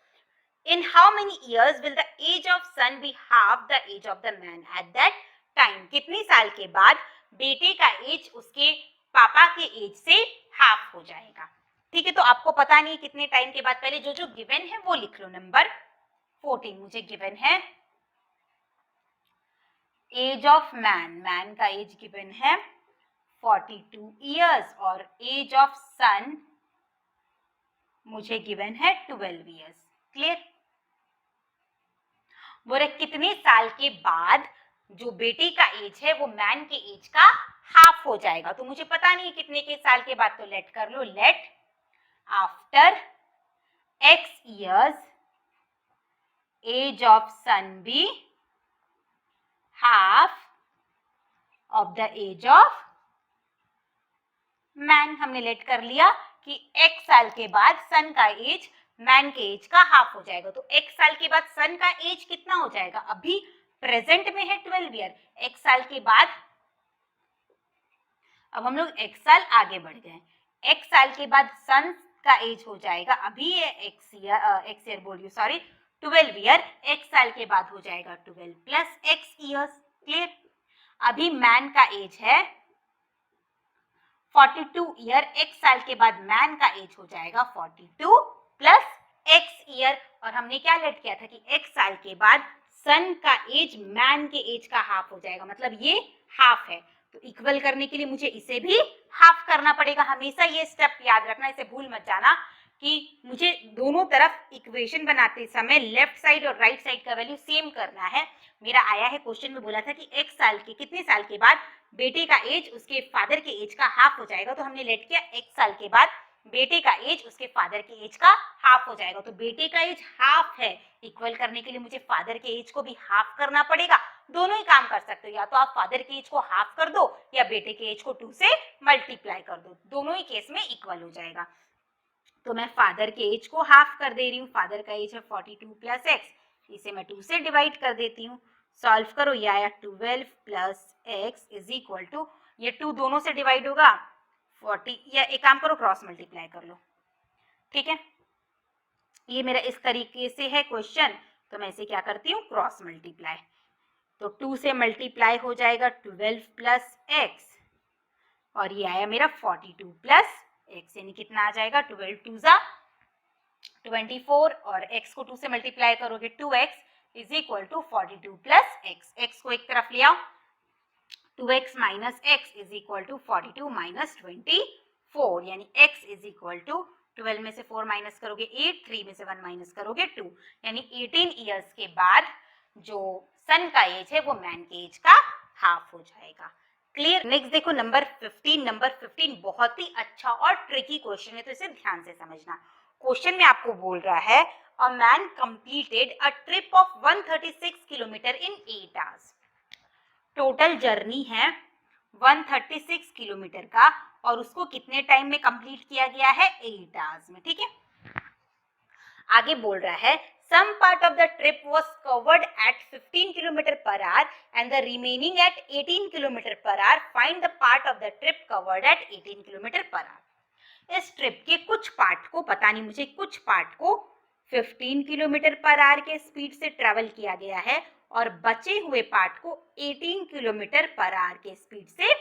In how many years will the age of son be half the age of the man at that time? कितने साल के बाद बेटे का एज उसके पापा के एज से हाफ हो जाएगा। ठीक है, तो आपको पता नहीं कितने टाइम के बाद, पहले जो जो गिवन है वो लिख लो। नंबर 14 मुझे गिवन है एज ऑफ मैन, मैन का एज गिवन है 42 इयर्स और एज ऑफ सन मुझे गिवन है 12 इयर्स। क्लियर। बोले कितने साल के बाद जो बेटे का एज है वो मैन के एज का हाफ हो जाएगा। तो मुझे पता नहीं कितने के साल के बाद, तो लेट कर लो। Let after x years age of son be half of the age of man. हमने लेट कर लिया कि x साल के बाद सन का एज मैन के एज का हाफ हो जाएगा। तो x साल के बाद सन का एज कितना हो जाएगा, अभी प्रेजेंट में है 12 ईयर, x साल के बाद, अब हम लोग x साल आगे बढ़ गए, x साल के बाद सन का एज हो जाएगा, अभी ये x ईयर बोल रही, सॉरी 12 ईयर, x साल के बाद हो जाएगा 12 प्लस x ईयर्स। क्लियर। अभी मैन का एज है 42 ईयर, x साल के बाद मैन का एज हो जाएगा 42 प्लस x ईयर। और हमने क्या लेट किया था कि x साल के बाद सन का एज मैन के एज का हाफ हो जाएगा, मतलब ये हाफ है। तो इक्वल करने के लिए मुझे इसे भी हाफ करना पड़ेगा। हमेशा ये स्टेप याद रखना, इसे भूल मत जाना कि मुझे दोनों तरफ इक्वेशन बनाते समय लेफ्ट साइड और राइट साइड का वैल्यू सेम करना है। मेरा आया है क्वेश्चन में, बोला था कि x साल के कितने साल के बाद बेटे का एज उसके फादर के एज का हाफ हो जाएगा। तो हमने लेट किया x साल के बाद बेटे का एज उसके फादर के एज का हाफ हो जाएगा। तो बेटे का एज हाफ है, इक्वल करने के लिए मुझे फादर के एज को भी हाफ करना पड़ेगा। दोनों ही काम कर सकते हो, या तो आप फादर के एज को हाफ कर दो या बेटे के एज को 2 से मल्टीप्लाई कर दो, दोनों ही केस में इक्वल हो जाएगा। तो मैं फादर के एज को हाफ कर दे रही हूँ, फादर का एज है 42 प्लस x, इसे मैं 2 से डिवाइड कर देती हूँ, सॉल्व करो, ये आया 12 plus x is equal to, ये 2 दोनों से डिवाइड होगा 40, या एक काम करो क्रॉस मल्टीप्लाई कर लो, ठीक है। ये मेरा इस तरीके से है क्वेश्चन, तो मैं इसे क्या करती हूँ क्रॉस मल्टीप्लाई, तो 2 से मल्टीप्लाई हो जाएगा 12 प्लस एक्स और ये आया मेरा 42 प्लस एक्स, यानी कितना आ जाएगा 12 2 जा 24 और x को 2 से मल्टीप्लाई करोगे 2x is equal to 42 plus x, x को एक तरफ ले आओ, 2x minus x is equal to 42 minus 24, यानी x इज इक्वल टू 12 में से 4 माइनस करोगे 8, 3 में से 1 माइनस करोगे 2, यानी 18 ईयर्स के बाद जो सन का एज है वो मैन के एज का हाफ हो जाएगा। क्लियर। नेक्स्ट देखो नंबर 15। नंबर 15 बहुत ही अच्छा और ट्रिकी क्वेश्चन है, तो इसे ध्यान से समझना। क्वेश्चन में आपको बोल रहा है a man completed a trip of 136 kilometre in 8 hours. Total journey है 136 किलोमीटर का और उसको कितने टाइम में कंप्लीट किया गया है 8 आवर्स में, ठीक है। आगे बोल रहा है some part of the trip was covered at 15 km per hour and the remaining at 18 km per hour. Find the part of the trip covered at 18 km per hour. इस ट्रिप के कुछ पार्ट को, पता नहीं मुझे, कुछ part को 15 kilometre per our के स्पीड से ट्रेवल किया गया है और बचे हुए पार्ट को 18 किलोमीटर पर आवर के स्पीड से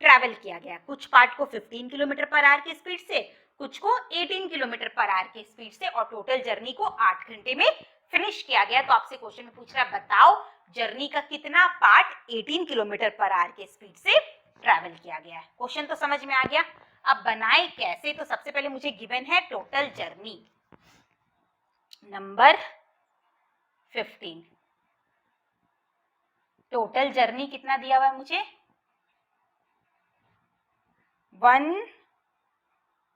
ट्रेवल किया गया। कुछ पार्ट को 15 किलोमीटर पर आवर के स्पीड से, कुछ को 18 किलोमीटर पर आवर के स्पीड से, और टोटल जर्नी को 8 घंटे में फिनिश किया गया। तो आपसे क्वेश्चन में पूछ रहा है बताओ जर्नी का कितना पार्ट 18 किलोमीटर पर आवर के स्पीड से ट्रैवल किया गया है। क्वेश्चन तो समझ में आ गया। अब बनाए कैसे, तो सबसे पहले मुझे गिवन है total journey number 15। Total journey कितना दिया हुआ है मुझे,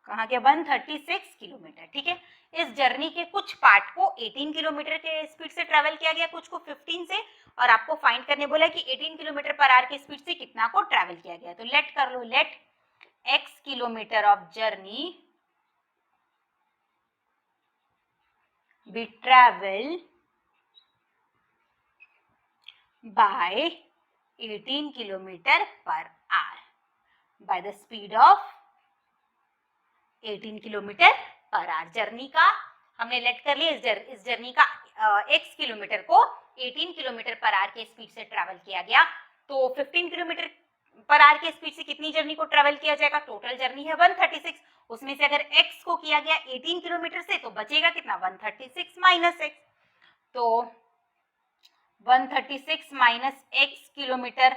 कहाँ गया 136 किलोमीटर, ठीक है। इस जर्नी के कुछ पार्ट को 18 किलोमीटर के स्पीड से ट्रैवल किया गया, कुछ को 15 से, और आपको फाइंड करने बोला कि 18 किलोमीटर पर आवर के स्पीड से कितना को ट्रैवल किया गया। तो लेट कर लो, let x kilometre of journey be travel by 18 kilometre per hour by the speed of 18 kilometre per hour. Journey का हमने लेट कर लिया, इस जर्नी का x किलोमीटर को 18 किलोमीटर पर आवर के स्पीड से ट्रैवल किया गया, तो 15 किलोमीटर पर आवर के स्पीड से कितनी जर्नी को ट्रैवल किया जाएगा, टोटल जर्नी है 136, उसमें से अगर x को किया गया 18 किलोमीटर से तो बचेगा कितना 136 माइनस x, तो 136 minus x kilometre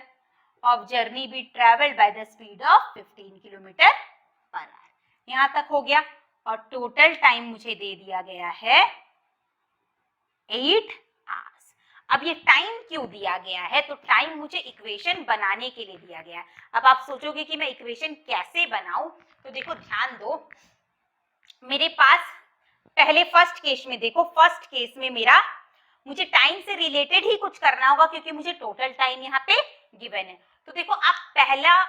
of journey be travelled by the speed of 15 kilometre per hour. यहां तक हो गया और टोटल टाइम मुझे दे दिया गया है 8 आवर्स। अब ये टाइम क्यों दिया गया है, तो टाइम मुझे इक्वेशन बनाने के लिए दिया गया है। अब आप सोचोगे कि मैं इक्वेशन कैसे बनाऊं, तो देखो ध्यान दो, मेरे पास पहले फर्स्ट केस में देखो, फर्स्ट केस में मेरा मुझे टाइम से रिलेटेड ही कुछ करना होगा क्योंकि मुझे टोटल टाइम यहाँ पे गिवन है। तो देखो आप पहला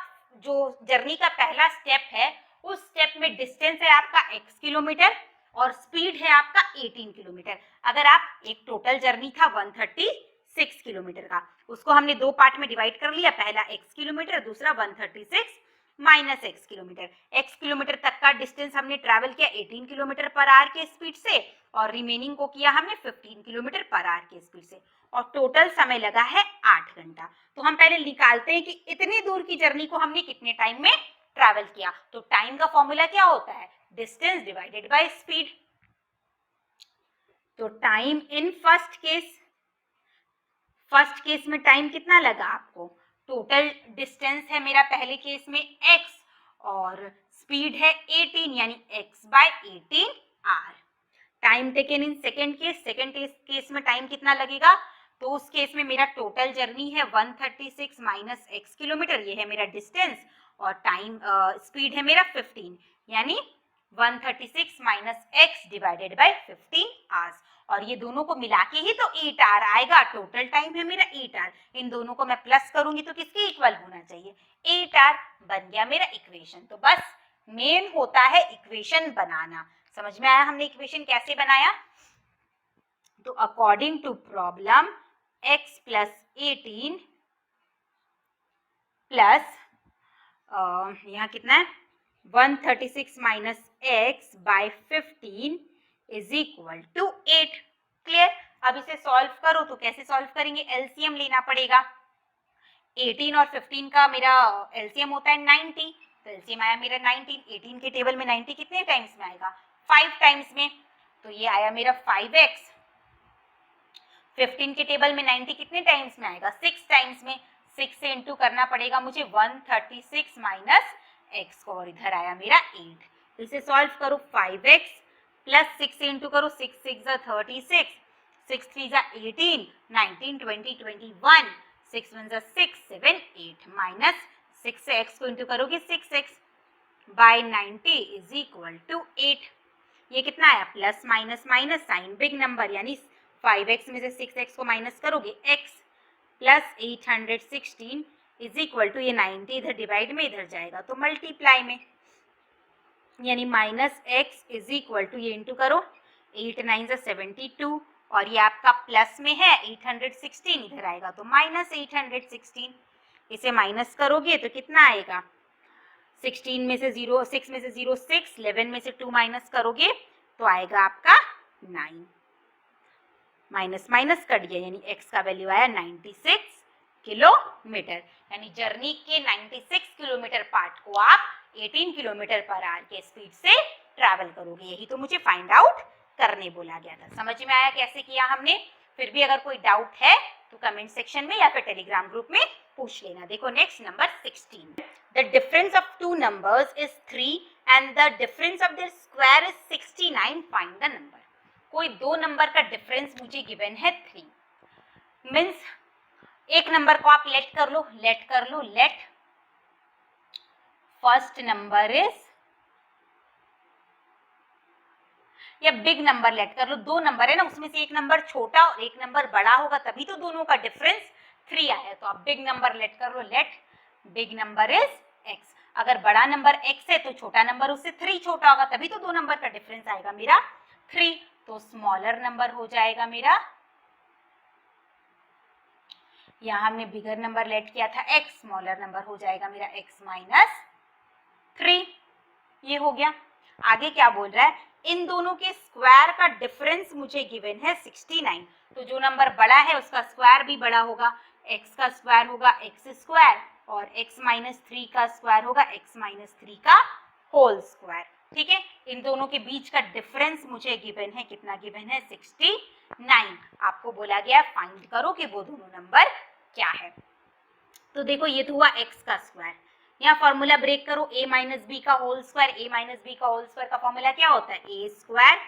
जो जर्नी का पहला स्टेप है, उस स्टेप में डिस्टेंस है आपका x किलोमीटर और स्पीड है आपका 18 किलोमीटर। अगर आप एक टोटल जर्नी था 136 किलोमीटर का, उसको हमने दो पार्ट में डिवाइड कर लिया, पहला x किलोमीटर, दूसरा 136 minus x kilometre. x kilometre तक का डिस्टेंस हमने ट्रैवल किया 18 किलोमीटर पर आवर के स्पीड से और रिमेनिंग को किया हमने 15 किलोमीटर पर आवर के स्पीड से, और टोटल समय लगा है 8 घंटा। तो हम पहले निकालते हैं कि इतनी दूर की जर्नी को हमने कितने टाइम में ट्रैवल किया। तो टाइम का फॉर्मूला क्या होता है, डिस्टेंस डिवाइडेड बाय स्पीड। तो टाइम इन फर्स्ट केस में टाइम कितना लगा आपको, टोटल डिस्टेंस है मेरा पहले केस में x और स्पीड है 18 यानी x by 18 r। Time taken in second case में टाइम कितना लगेगा, तो उस केस में मेरा टोटल जर्नी है 136 माइनस x किलोमीटर, ये है मेरा डिस्टेंस, और टाइम स्पीड है मेरा 15 यानी 136 minus x divided by 15 hours, और ये दोनों को मिला के ही तो 8 आवर आएगा। टोटल टाइम है मेरा 8 आवर, इन दोनों को मैं प्लस करूंगी तो किसके इक्वल होना चाहिए, 8 आवर बन गया मेरा इक्वेशन। तो बस मेन होता है इक्वेशन बनाना। समझ में आया हमने इक्वेशन कैसे बनाया। तो according to problem x plus 18 plus यहाँ कितना है 136 minus x by 15 is equal to 8। Clear. अब इसे सॉल्व करो तो कैसे सॉल्व करेंगे, एलसीएम लेना पड़ेगा। 18 और 15 का मेरा एलसीएम होता है 90, तो एलसीएम आया मेरा 19। 18 के टेबल में 90 कितने टाइम्स में आएगा, 5 टाइम्स में, तो ये आया मेरा 5x। 15 के टेबल में 90 कितने टाइम्स में आएगा, 6 टाइम्स में। 6 से इंटू करना पड़ेगा मुझे 136 माइनस x को, और इधर आया मेरा 8। इसे सॉल्व करो 5x प्लस 6 से इंटू करो, 6 6 36, 6 3 18, 19 20 21, 6 1 6 7 8 माइनस 6 से x को इंटू करोगे 6x bye 90 is equal to 8। ये कितना आया, plus minus minus sign big number, यानी 5x में से 6x को माइनस करोगे x plus 816 is equal to, ये 90 इधर डिवाइड में इधर जाएगा तो मल्टीप्लाई में, यानी minus x is equal to, ये इंटू करो 8 9 72, और ये आपका प्लस में है 816, इधर आएगा तो माइनस 816। इसे माइनस करोगे तो कितना आएगा, 16 में से 0, 6 में से 0 6, 11 में से 2 माइनस करोगे तो आएगा आपका 9। माइनस माइनस कट गया, यानी x का वैल्यू आया 96 किलोमीटर। यानी जर्नी के 96 किलोमीटर पार्ट को आप 18 किलोमीटर पर आवर के स्पीड से ट्रैवल करोगे। यही तो मुझे फाइंड आउट करने बोला गया था। समझ में आया कैसे किया हमने। फिर भी अगर कोई डाउट है तो कमेंट सेक्शन में या फिर टेलीग्राम ग्रुप में पूछ लेना। देखो next number 16, the difference of two numbers is 3 and the difference of their square is 69, find the number. कोई दो नंबर का डिफरेंस मुझे गिवन है 3, मीन्स एक नंबर को आप लेट कर लो, लेट फर्स्ट नंबर इज, या बिग नंबर लेट कर लो। दो नंबर है ना, उसमें से एक नंबर छोटा और एक नंबर बड़ा होगा, तभी तो दोनों का डिफरेंस 3 आया। तो आप बिग नंबर लेट कर लो, let big number is x। अगर बड़ा नंबर x है तो छोटा नंबर उससे 3 छोटा होगा, तभी तो दो नंबर का डिफरेंस आएगा मेरा 3। तो स्मॉलर नंबर हो जाएगा मेरा, यहाँ हमने बिगर नंबर लेट किया था x, स्मॉलर नंबर हो जाएगा मेरा x माइनस 3। ये हो गया। आगे क्या बोल रहा है, इन दोनों के स्क्वायर का डिफरेंस मुझे गिवन है 69। तो जो नंबर बड़ा है उसका स्क्वायर भी बड़ा होगा, x का स्क्वायर होगा x स्क्वायर, और x माइनस 3 का स्क्वायर होगा x माइनस 3 का होल स्क्वायर। ठीक है, इन दोनों के बीच का डिफरेंस मुझे गिवन है, कितना गिवन है 69। आपको बोला गया फाइंड करो कि वो दोनों नंबर क्या है। तो देखो ये तो हुआ x का स्क्वायर, यहाँ फॉर्मूला ब्रेक करो, a माइनस बी का होल स्क्वायर। a माइनस बी का होल स्क्वायर का फॉर्मूला क्या होता है, a square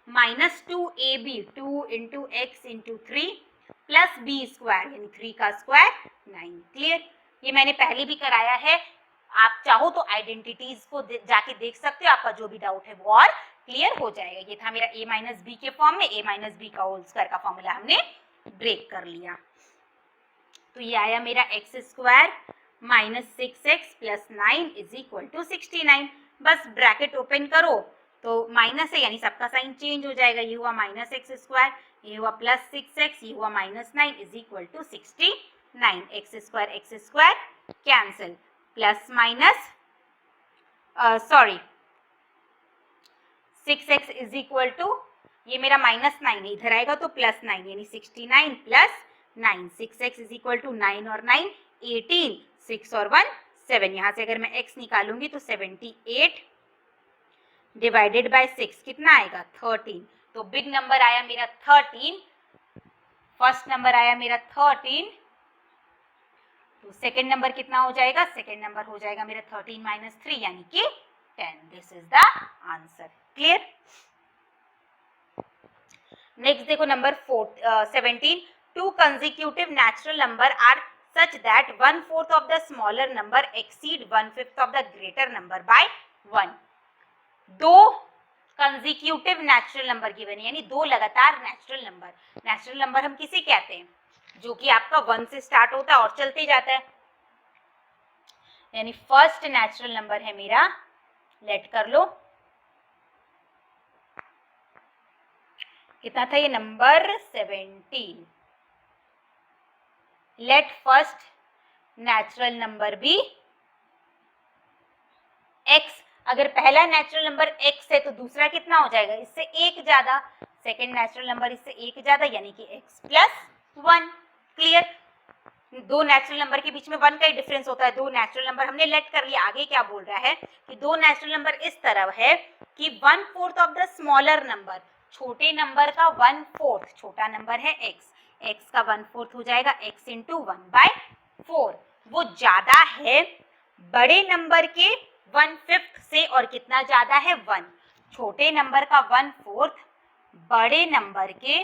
minus 2ab, 2 into x into 3 plus b square, यानी 3 का स्क्वायर 9। क्लियर। ये मैंने पहले भी कराया है, आप चाहो तो आइडेंटिटीज को जाके देख सकते हो, आपका जो भी डाउट है वो और क्लियर हो जाएगा। ये था मेरा a माइनस बी के फॉर्म में, a माइनस बी का होल स्क्वायर का फॉर्मूला हमने ब्रेक कर लिया। तो ये आया मेरा x square minus 6x plus 9 is equal to 69। बस ब्रैकेट ओपन करो तो माइनस है, यानी सबका साइन चेंज हो जाएगा। ये हुआ माइनस एक्स स्क्वायर, ये हुआ प्लस 6x, ये हुआ minus 9 is equal to 69। X square cancel, plus minus sorry 6x is equal to, ये मेरा माइनस 9 है, इधर आएगा तो प्लस 9, यानी 69 plus 9। 6x is equal to 9 और 9 18, 6 और 1 7। यहाँ से अगर मैं x निकालूंगी तो 78 डिवाइडेड बाय 6 कितना आएगा 13। तो बिग नंबर आया मेरा 13, फर्स्ट नंबर आया मेरा 13। तो सेकेंड नंबर कितना हो जाएगा, सेकेंड नंबर हो जाएगा मेरा 13 माइनस 3 यानी कि 10। This is the answer. Clear. Next देखो number 17, two consecutive natural number are such that 1/4 of the smaller number exceed 1/5 of the greater number by 1। दो कंसेक्यूटिव नेचुरल नंबर गिवन है, यानी दो लगातार नेचुरल नंबर। नेचुरल नंबर हम किसे कहते हैं, जो कि आपका 1 से स्टार्ट होता है और चलते जाता है, यानी फर्स्ट नेचुरल नंबर है मेरा, लेट कर लो कितना था ये number 17। Let first natural number be x। अगर पहला नेचुरल नंबर x है तो दूसरा कितना हो जाएगा, इससे एक ज्यादा। सेकेंड नेचुरल नंबर इससे एक ज्यादा यानी कि x + 1। क्लियर। दो नेचुरल नंबर के बीच में 1 का ही डिफरेंस होता है। दो नेचुरल नंबर हमने लेट कर लिया। आगे क्या बोल रहा है कि दो नेचुरल नंबर इस तरह है कि 1/4 ऑफ द स्मॉलर नंबर, छोटे नंबर का 1/4, छोटा नंबर है x का 1/4 हो जाएगा x × 1/4। वो ज्यादा है बड़े नंबर के 1/5 से, और कितना ज्यादा है 1। छोटे नंबर का 1/4 बड़े नंबर के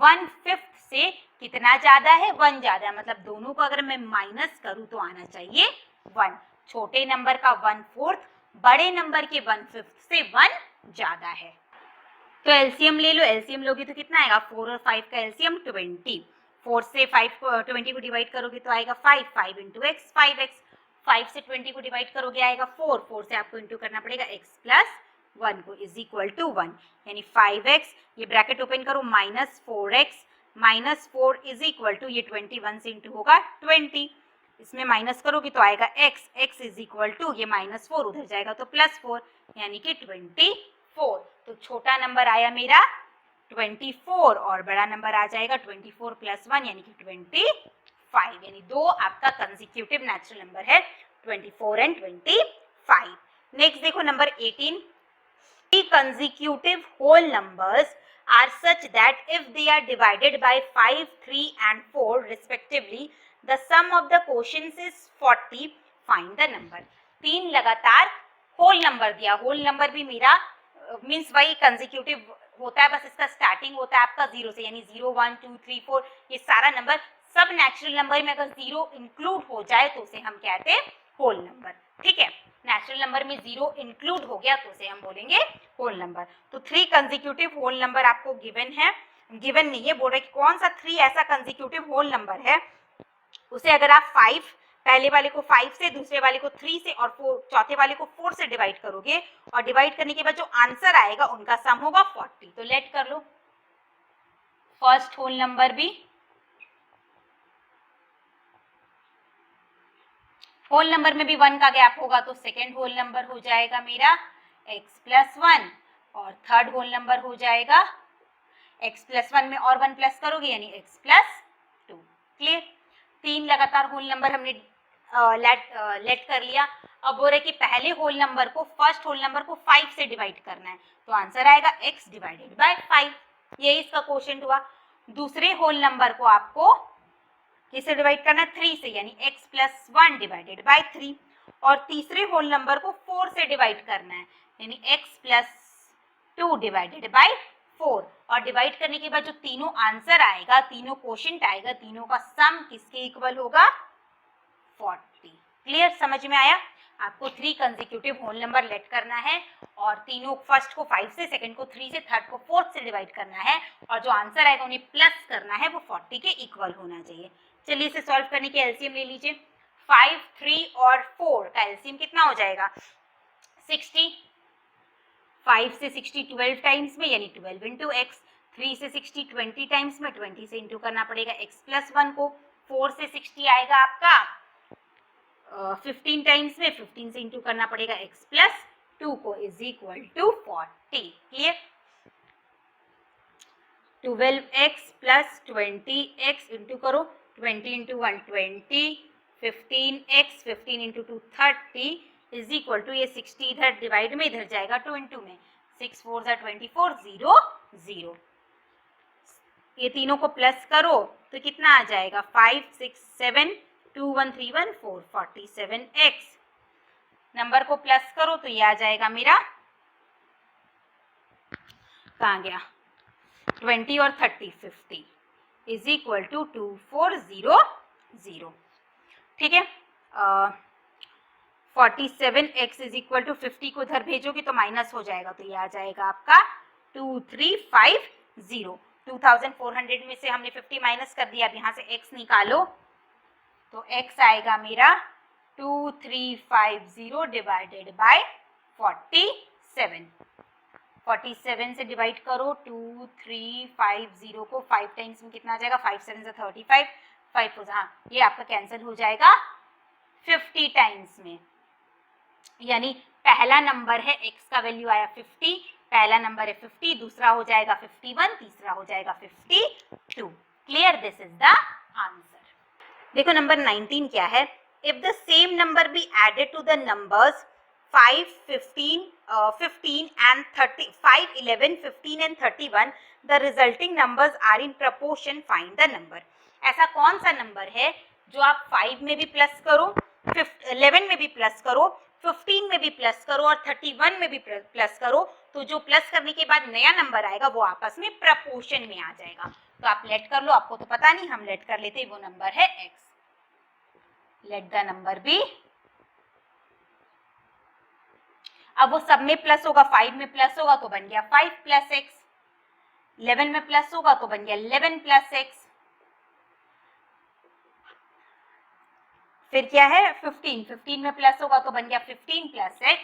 1/5 से कितना ज्यादा है, 1 ज्यादा है। मतलब दोनों को अगर मैं माइनस करूं तो आना चाहिए 1। छोटे नंबर का 1/4 बड़े नंबर के 1/5 से 1 ज्यादा है। तो एलसीएम ले लो। एलसीएम लोगे तो कितना आएगा, 4 और 5 का एलसीएम 20। 4 से 5 को 20 को डिवाइड करोगे तो आएगा 5 × x 5x। 5 से 20 को डिवाइड करोगे आएगा 4 से आपको इंटू करना पड़ेगा x + 1 को = 1, यानी 5x, ये ब्रैकेट ओपन करो, -4x -4 = ये 21 से इंटू होगा 20। इसमें माइनस करोगे तो आएगा x = ये -4 उधर जाएगा तो +4, यानी कि 24। तो छोटा नंबर आया मेरा 24 और बड़ा नंबर आ जाएगा 24 + 1 यानी कि 25। यानी दो आपका कंसेक्यूटिव नेचुरल नंबर है 24 और 25। नेक्स्ट देखो number 18। Three consecutive whole numbers are such that if they are divided by 5, 3 and 4 respectively, the sum of the quotients is 40. Find the number. 3 लगातार होल नंबर दिया। होल नंबर भी मेरा means वही consecutive होता है, बस इसका स्टार्टिंग होता है आपका 0 से, यानी 0 1 2 3 4 ये सारा नंबर। सब नेचुरल नंबर में अगर 0 इंक्लूड हो जाए तो उसे हम कहते हैं होल नंबर। ठीक है, नेचुरल नंबर में 0 इंक्लूड हो गया तो उसे हम बोलेंगे होल नंबर। तो 3 कंसेक्यूटिव होल नंबर आपको गिवन है, गिवन नहीं है, बोल रहे कि कौन सा 3 ऐसा कंसेक्यूटिव होल नंबर है, उसे अगर आप 5 पहले वाले को 5 से, दूसरे वाले को 3 से और चौथे वाले को 4 से डिवाइड करोगे, और डिवाइड करने के बाद जो आंसर आएगा उनका सम होगा 40। तो लेट कर लो फर्स्ट होल नंबर भी, होल नंबर में भी 1 का गैप होगा तो सेकेंड होल नंबर हो जाएगा मेरा x + 1, और थर्ड होल नंबर हो जाएगा x + 1 में और 1 प्लस करोगे यानी x + 2। क्लियर। 3 लगातार होल नंबर हमने लेट कर लिया। अब बोल रहे कि पहले होल नंबर को, फर्स्ट होल नंबर को 5 से डिवाइड करना है, तो आंसर आएगा x / 5। यही इसका क्वोशिएंट हुआ। दूसरे होल नंबर को आपको किससे डिवाइड करना है, 3 से, यानी x + 1 / 3। और तीसरे होल नंबर को 4 से डिवाइड करना है, यानी x + 2 / 4। और डिवाइड करने के बाद जो तीनों आंसर आएगा, तीनों क्वोशिएंट आएगा, तीनों का सम किसके इक्वल होगा, 40। क्लियर, समझ में आया। आपको 3 कंसेक्यूटिव होल नंबर लेट करना है, और तीनों, फर्स्ट को 5 से, सेकंड को 3 से, थर्ड को 4 से डिवाइड करना है, और जो आंसर आएगा उन्हें प्लस करना है, वो 40 के इक्वल होना चाहिए। चलिए इसे सॉल्व करने के एलसीएम ले लीजिए। 5, 3 और 4 का एलसीएम कितना हो जाएगा, 60। 5 से 60 12 टाइम्स में, यानी 12 × x। 3 से 60 20 टाइम्स में, 20 से इंटू करना पड़ेगा x + 1 को। 4 से 60 आएगा आपका 15 टाइम्स में, 15 से इंटू करना पड़ेगा x + 2 को = 40। क्लियर। 12x + 20x इंटू करो, 20 × 1 20, 15x, 15 × 2 30 = ये 60 इधर डिवाइड में, इधर जाएगा 2 × में, 6 4 24 0 0। ये तीनों को प्लस करो तो कितना आ जाएगा, 5 6 7 2 1 3 1 4 47x। नंबर को प्लस करो तो ये आ जाएगा मेरा, कहाँ गया, 20 और 30 50 = 2400। ठीक है। 47x = 50 को इधर भेजोगे तो माइनस हो जाएगा, तो ये आ जाएगा आपका 2350। 2400 में से हमने 50 माइनस कर दिया, अब यहाँ से x निकालो तो x आएगा मेरा 2350 / 47। 47 से डिवाइड करो, 2 3 5 0 को 5 टाइम्स में कितना आ जाएगा, 5 7 से 35, 5 हाँ ये आपका कैंसिल हो जाएगा 50 टाइम्स में, यानी पहला नंबर है x का वैल्यू आया 50, पहला नंबर है 50, दूसरा हो जाएगा 51, तीसरा हो जाएगा 52। Clear, this is the answer. देखो नंबर 19 क्या है, if the same number be added to the numbers 5 15 and 30 5 11 15 and 31 the resulting numbers are in proportion, find the number। ऐसा कौन सा नंबर है जो आप 5 में भी प्लस करो, 11 में भी प्लस करो, 15 में भी प्लस करो और 31 में भी प्लस करो, तो जो प्लस करने के बाद नया नंबर आएगा वो आपस में प्रपोर्शन में आ जाएगा। तो आप लेट कर लो, आपको तो पता नहीं, हम लेट कर लेते, वो नंबर है x। Let the number be, अब वो सब में प्लस होगा, 5 में प्लस होगा तो बन गया 5 प्लस x, 11 में प्लस होगा तो बन गया 11 प्लस x, फिर क्या है 15 में प्लस होगा तो बन गया 15 प्लस x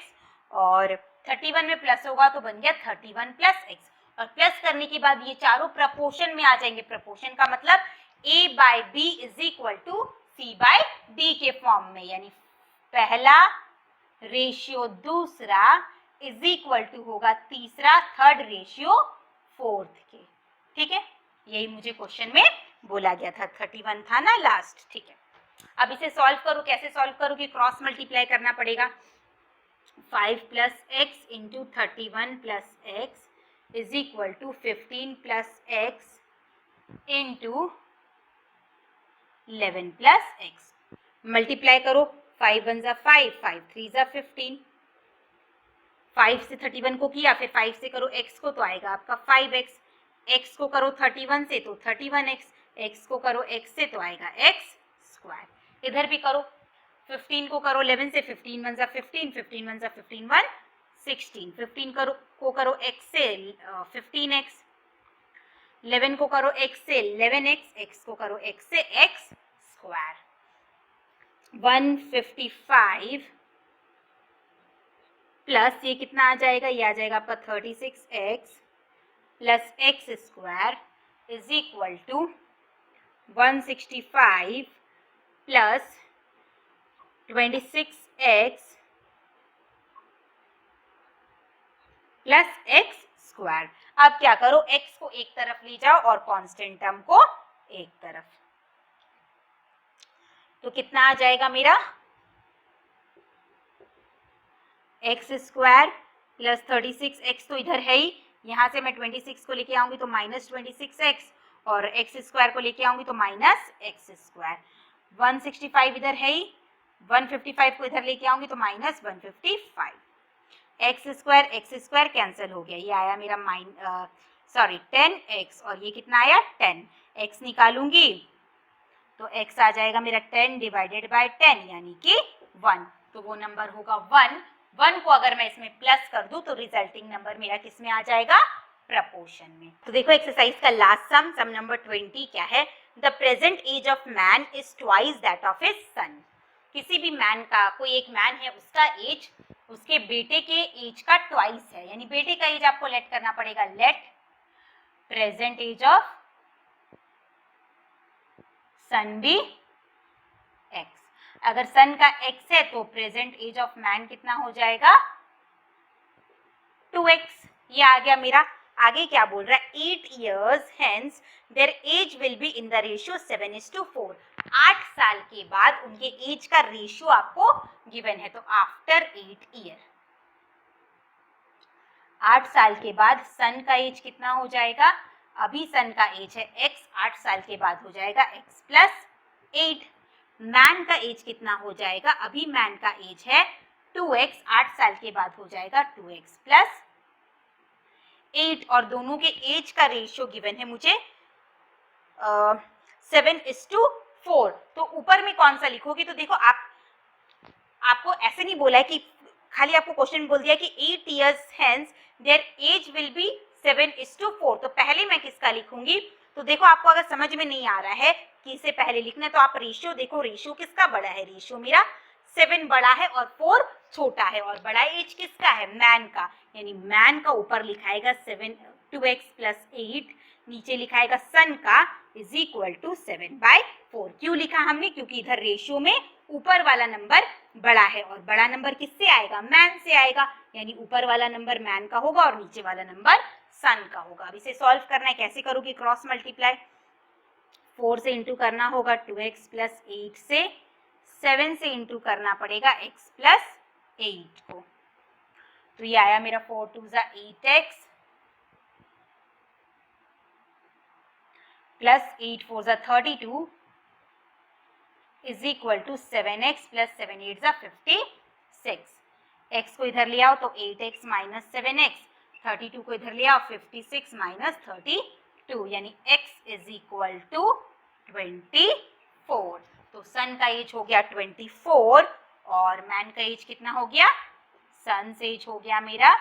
और 31 में प्लस होगा तो बन गया 31 प्लस x। और प्लस करने के बाद ये चारों प्रपोर्शन में आ जाएंगे। प्रपोर्शन का मतलब a by b is equal to c by d के फॉर्म में, यानी पहला रेशियो दूसरा इज इक्वल टू होगा तीसरा थर्ड रेशियो फोर्थ के। ठीक है, यही मुझे क्वेश्चन में बोला गया था, 31 था ना लास्ट। ठीक है, अब इसे सॉल्व करो, कैसे सॉल्व करो कि क्रॉस मल्टीप्लाई करना पड़ेगा। 5 plus x into 31 plus x is equal to 15 plus x into 11 plus x. Multiply करो, 5 1 = 5, 5 3 = 15, 5 से 31 को किया, फिर 5 से करो x को तो आएगा आपका 5x, x को करो 31 से तो 31x, x को करो x से तो आएगा x स्क्वायर। इधर भी करो, 15 को करो 11 से, 15 1 = 15, 15 1 = 15 1 16, 15 को करो x से 15x, 11 को करो x से 11x, x को करो x से x स्क्वायर। 155 प्लस ये कितना आ जाएगा, ये आ जाएगा आपका 36x plus x square is equal to 165 plus 26x plus x square. अब क्या करो, x को एक तरफ ले जाओ और कांस्टेंट टर्म को एक तरफ, तो कितना आ जाएगा मेरा एक्स स्क्वायर प्लस 36x तो इधर है ही, यहाँ से मैं 26 को लेके आऊंगी तो माइनस 26x और एक्स स्क्वायर को लेके आऊंगी तो माइनस एक्स स्क्वायर। 165 इधर है ही, 155 को इधर लेके आऊंगी तो माइनस 155। एक्स स्क्वायर कैंसिल हो गया, ये आया मेरा 10x और ये कितना आया 10। x निकालूंगी तो x आ जाएगा मेरा 10 डिवाइडेड बाय 10 यानी कि 1, तो वो नंबर होगा 1 को अगर मैं इसमें प्लस कर दूं तो रिजल्टिंग नंबर मेरा किस में आ जाएगा, प्रपोर्शन में। तो देखो एक्सरसाइज का लास्ट सम नंबर 20 क्या है, the present age of man is twice that of his son. किसी भी मैन का, कोई एक मैन है, उसका एज उसके बेटे के एज का ट्वाइस है, यानी बेटे का एज आपको लेट करना पड़ेगा। Let present age of son be x. अगर सन का x है तो प्रेजेंट एज ऑफ मैन कितना हो जाएगा 2x। ये आ गया मेरा। आगे क्या बोल रहा है, 8 years hence their age will be in the ratio 7:4। 8 साल के बाद उनके एज का रेशियो आपको गिवन है, तो आफ्टर 8 year 8 साल के बाद सन का एज कितना हो जाएगा, अभी सन का एज है x, 8 साल के बाद हो जाएगा x प्लस 8। मैन का एज कितना हो जाएगा, अभी मैन का एज है 2x, 8 साल के बाद हो जाएगा 2x प्लस 8 और दोनों के एज का रेशियो गिवन है मुझे 7:4। तो ऊपर में कौन सा लिखोगे, तो देखो आपको ऐसे नहीं बोला है कि खाली आपको क्वेश्चन बोल दिया कि 8 years hence their age will be 7:4, तो पहले मैं किसका लिखूंगी। तो देखो आपको अगर समझ में नहीं आ रहा है कि इसे पहले लिखना है तो आप रेशियो देखो, रेशियो किसका बड़ा है, रेशियो मेरा 7 बड़ा है और 4 छोटा है, और बड़ा एज किसका है, मैन का, यानी मैन का ऊपर लिखाएगा 2x + 8, नीचे लिखाएगा सन का इज इक्वल टू 7/4। क्यों लिखा हमने, क्योंकि इधर रेशियो में ऊपर वाला नंबर बड़ा है और बड़ा नंबर किससे आएगा, मैन से आएगा, यानी ऊपर वाला नंबर मैन का होगा और नीचे वाला नंबर सन का होगा। अब इसे सॉल्व करना है, कैसे करोगे, क्रॉस मल्टीप्लाई, 4 से इंटू करना होगा 2x + 8 से, 7 से इंटू करना पड़ेगा x + 8 को, तो ये आया मेरा 4 2 = 8x + 8 4 = 32 is equal to 7x + 7 8 = 56। x को इधर ले आओ तो 8x - 7x, 32 को इधर ले आओ 56 - 32, यानी x इज इक्वल टू 24। तो सन का एज हो गया 24 और मैन का एज कितना हो गया, सन से एज हो गया मेरा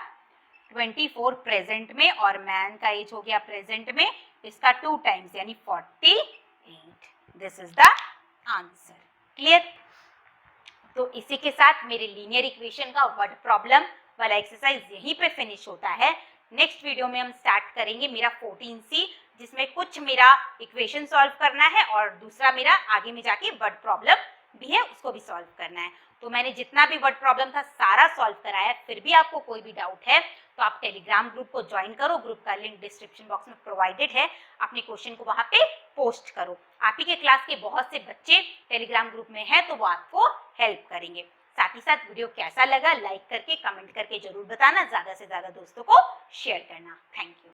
24 प्रेजेंट में और मैन का एज हो गया प्रेजेंट में इसका 2 टाइम्स यानी 48। This is the answer. Clear. तो इसी के साथ मेरे लीनियर इक्वेशन का वर्ड प्रॉब्लम वाला एक्सरसाइज यहीं पे फिनिश होता है। नेक्स्ट वीडियो में हम स्टार्ट करेंगे मेरा 14C, जिसमें कुछ मेरा इक्वेशन सॉल्व करना है और दूसरा मेरा आगे में जाके वर्ड प्रॉब्लम भी है, उसको भी सॉल्व करना है। तो मैंने जितना भी वर्ड प्रॉब्लम था सारा सॉल्व कराया, फिर भी आपको कोई भी डाउट है तो आप टेलीग्राम ग्रुप को ज्वाइन करो, ग्रुप का लिंक डिस्क्रिप्शन बॉक्स में प्रोवाइडेड है, अपने क्वेश्चन को वहां पे पोस्ट करो। आप ही के क्लास के बहुत से बच्चे टेलीग्राम ग्रुप में हैं तो वो आपको हेल्प करेंगे। साथ ही साथ वीडियो कैसा लगा लाइक करके कमेंट करके जरूर बताना, ज्यादा से ज्यादा दोस्तों को शेयर करना। Thank you.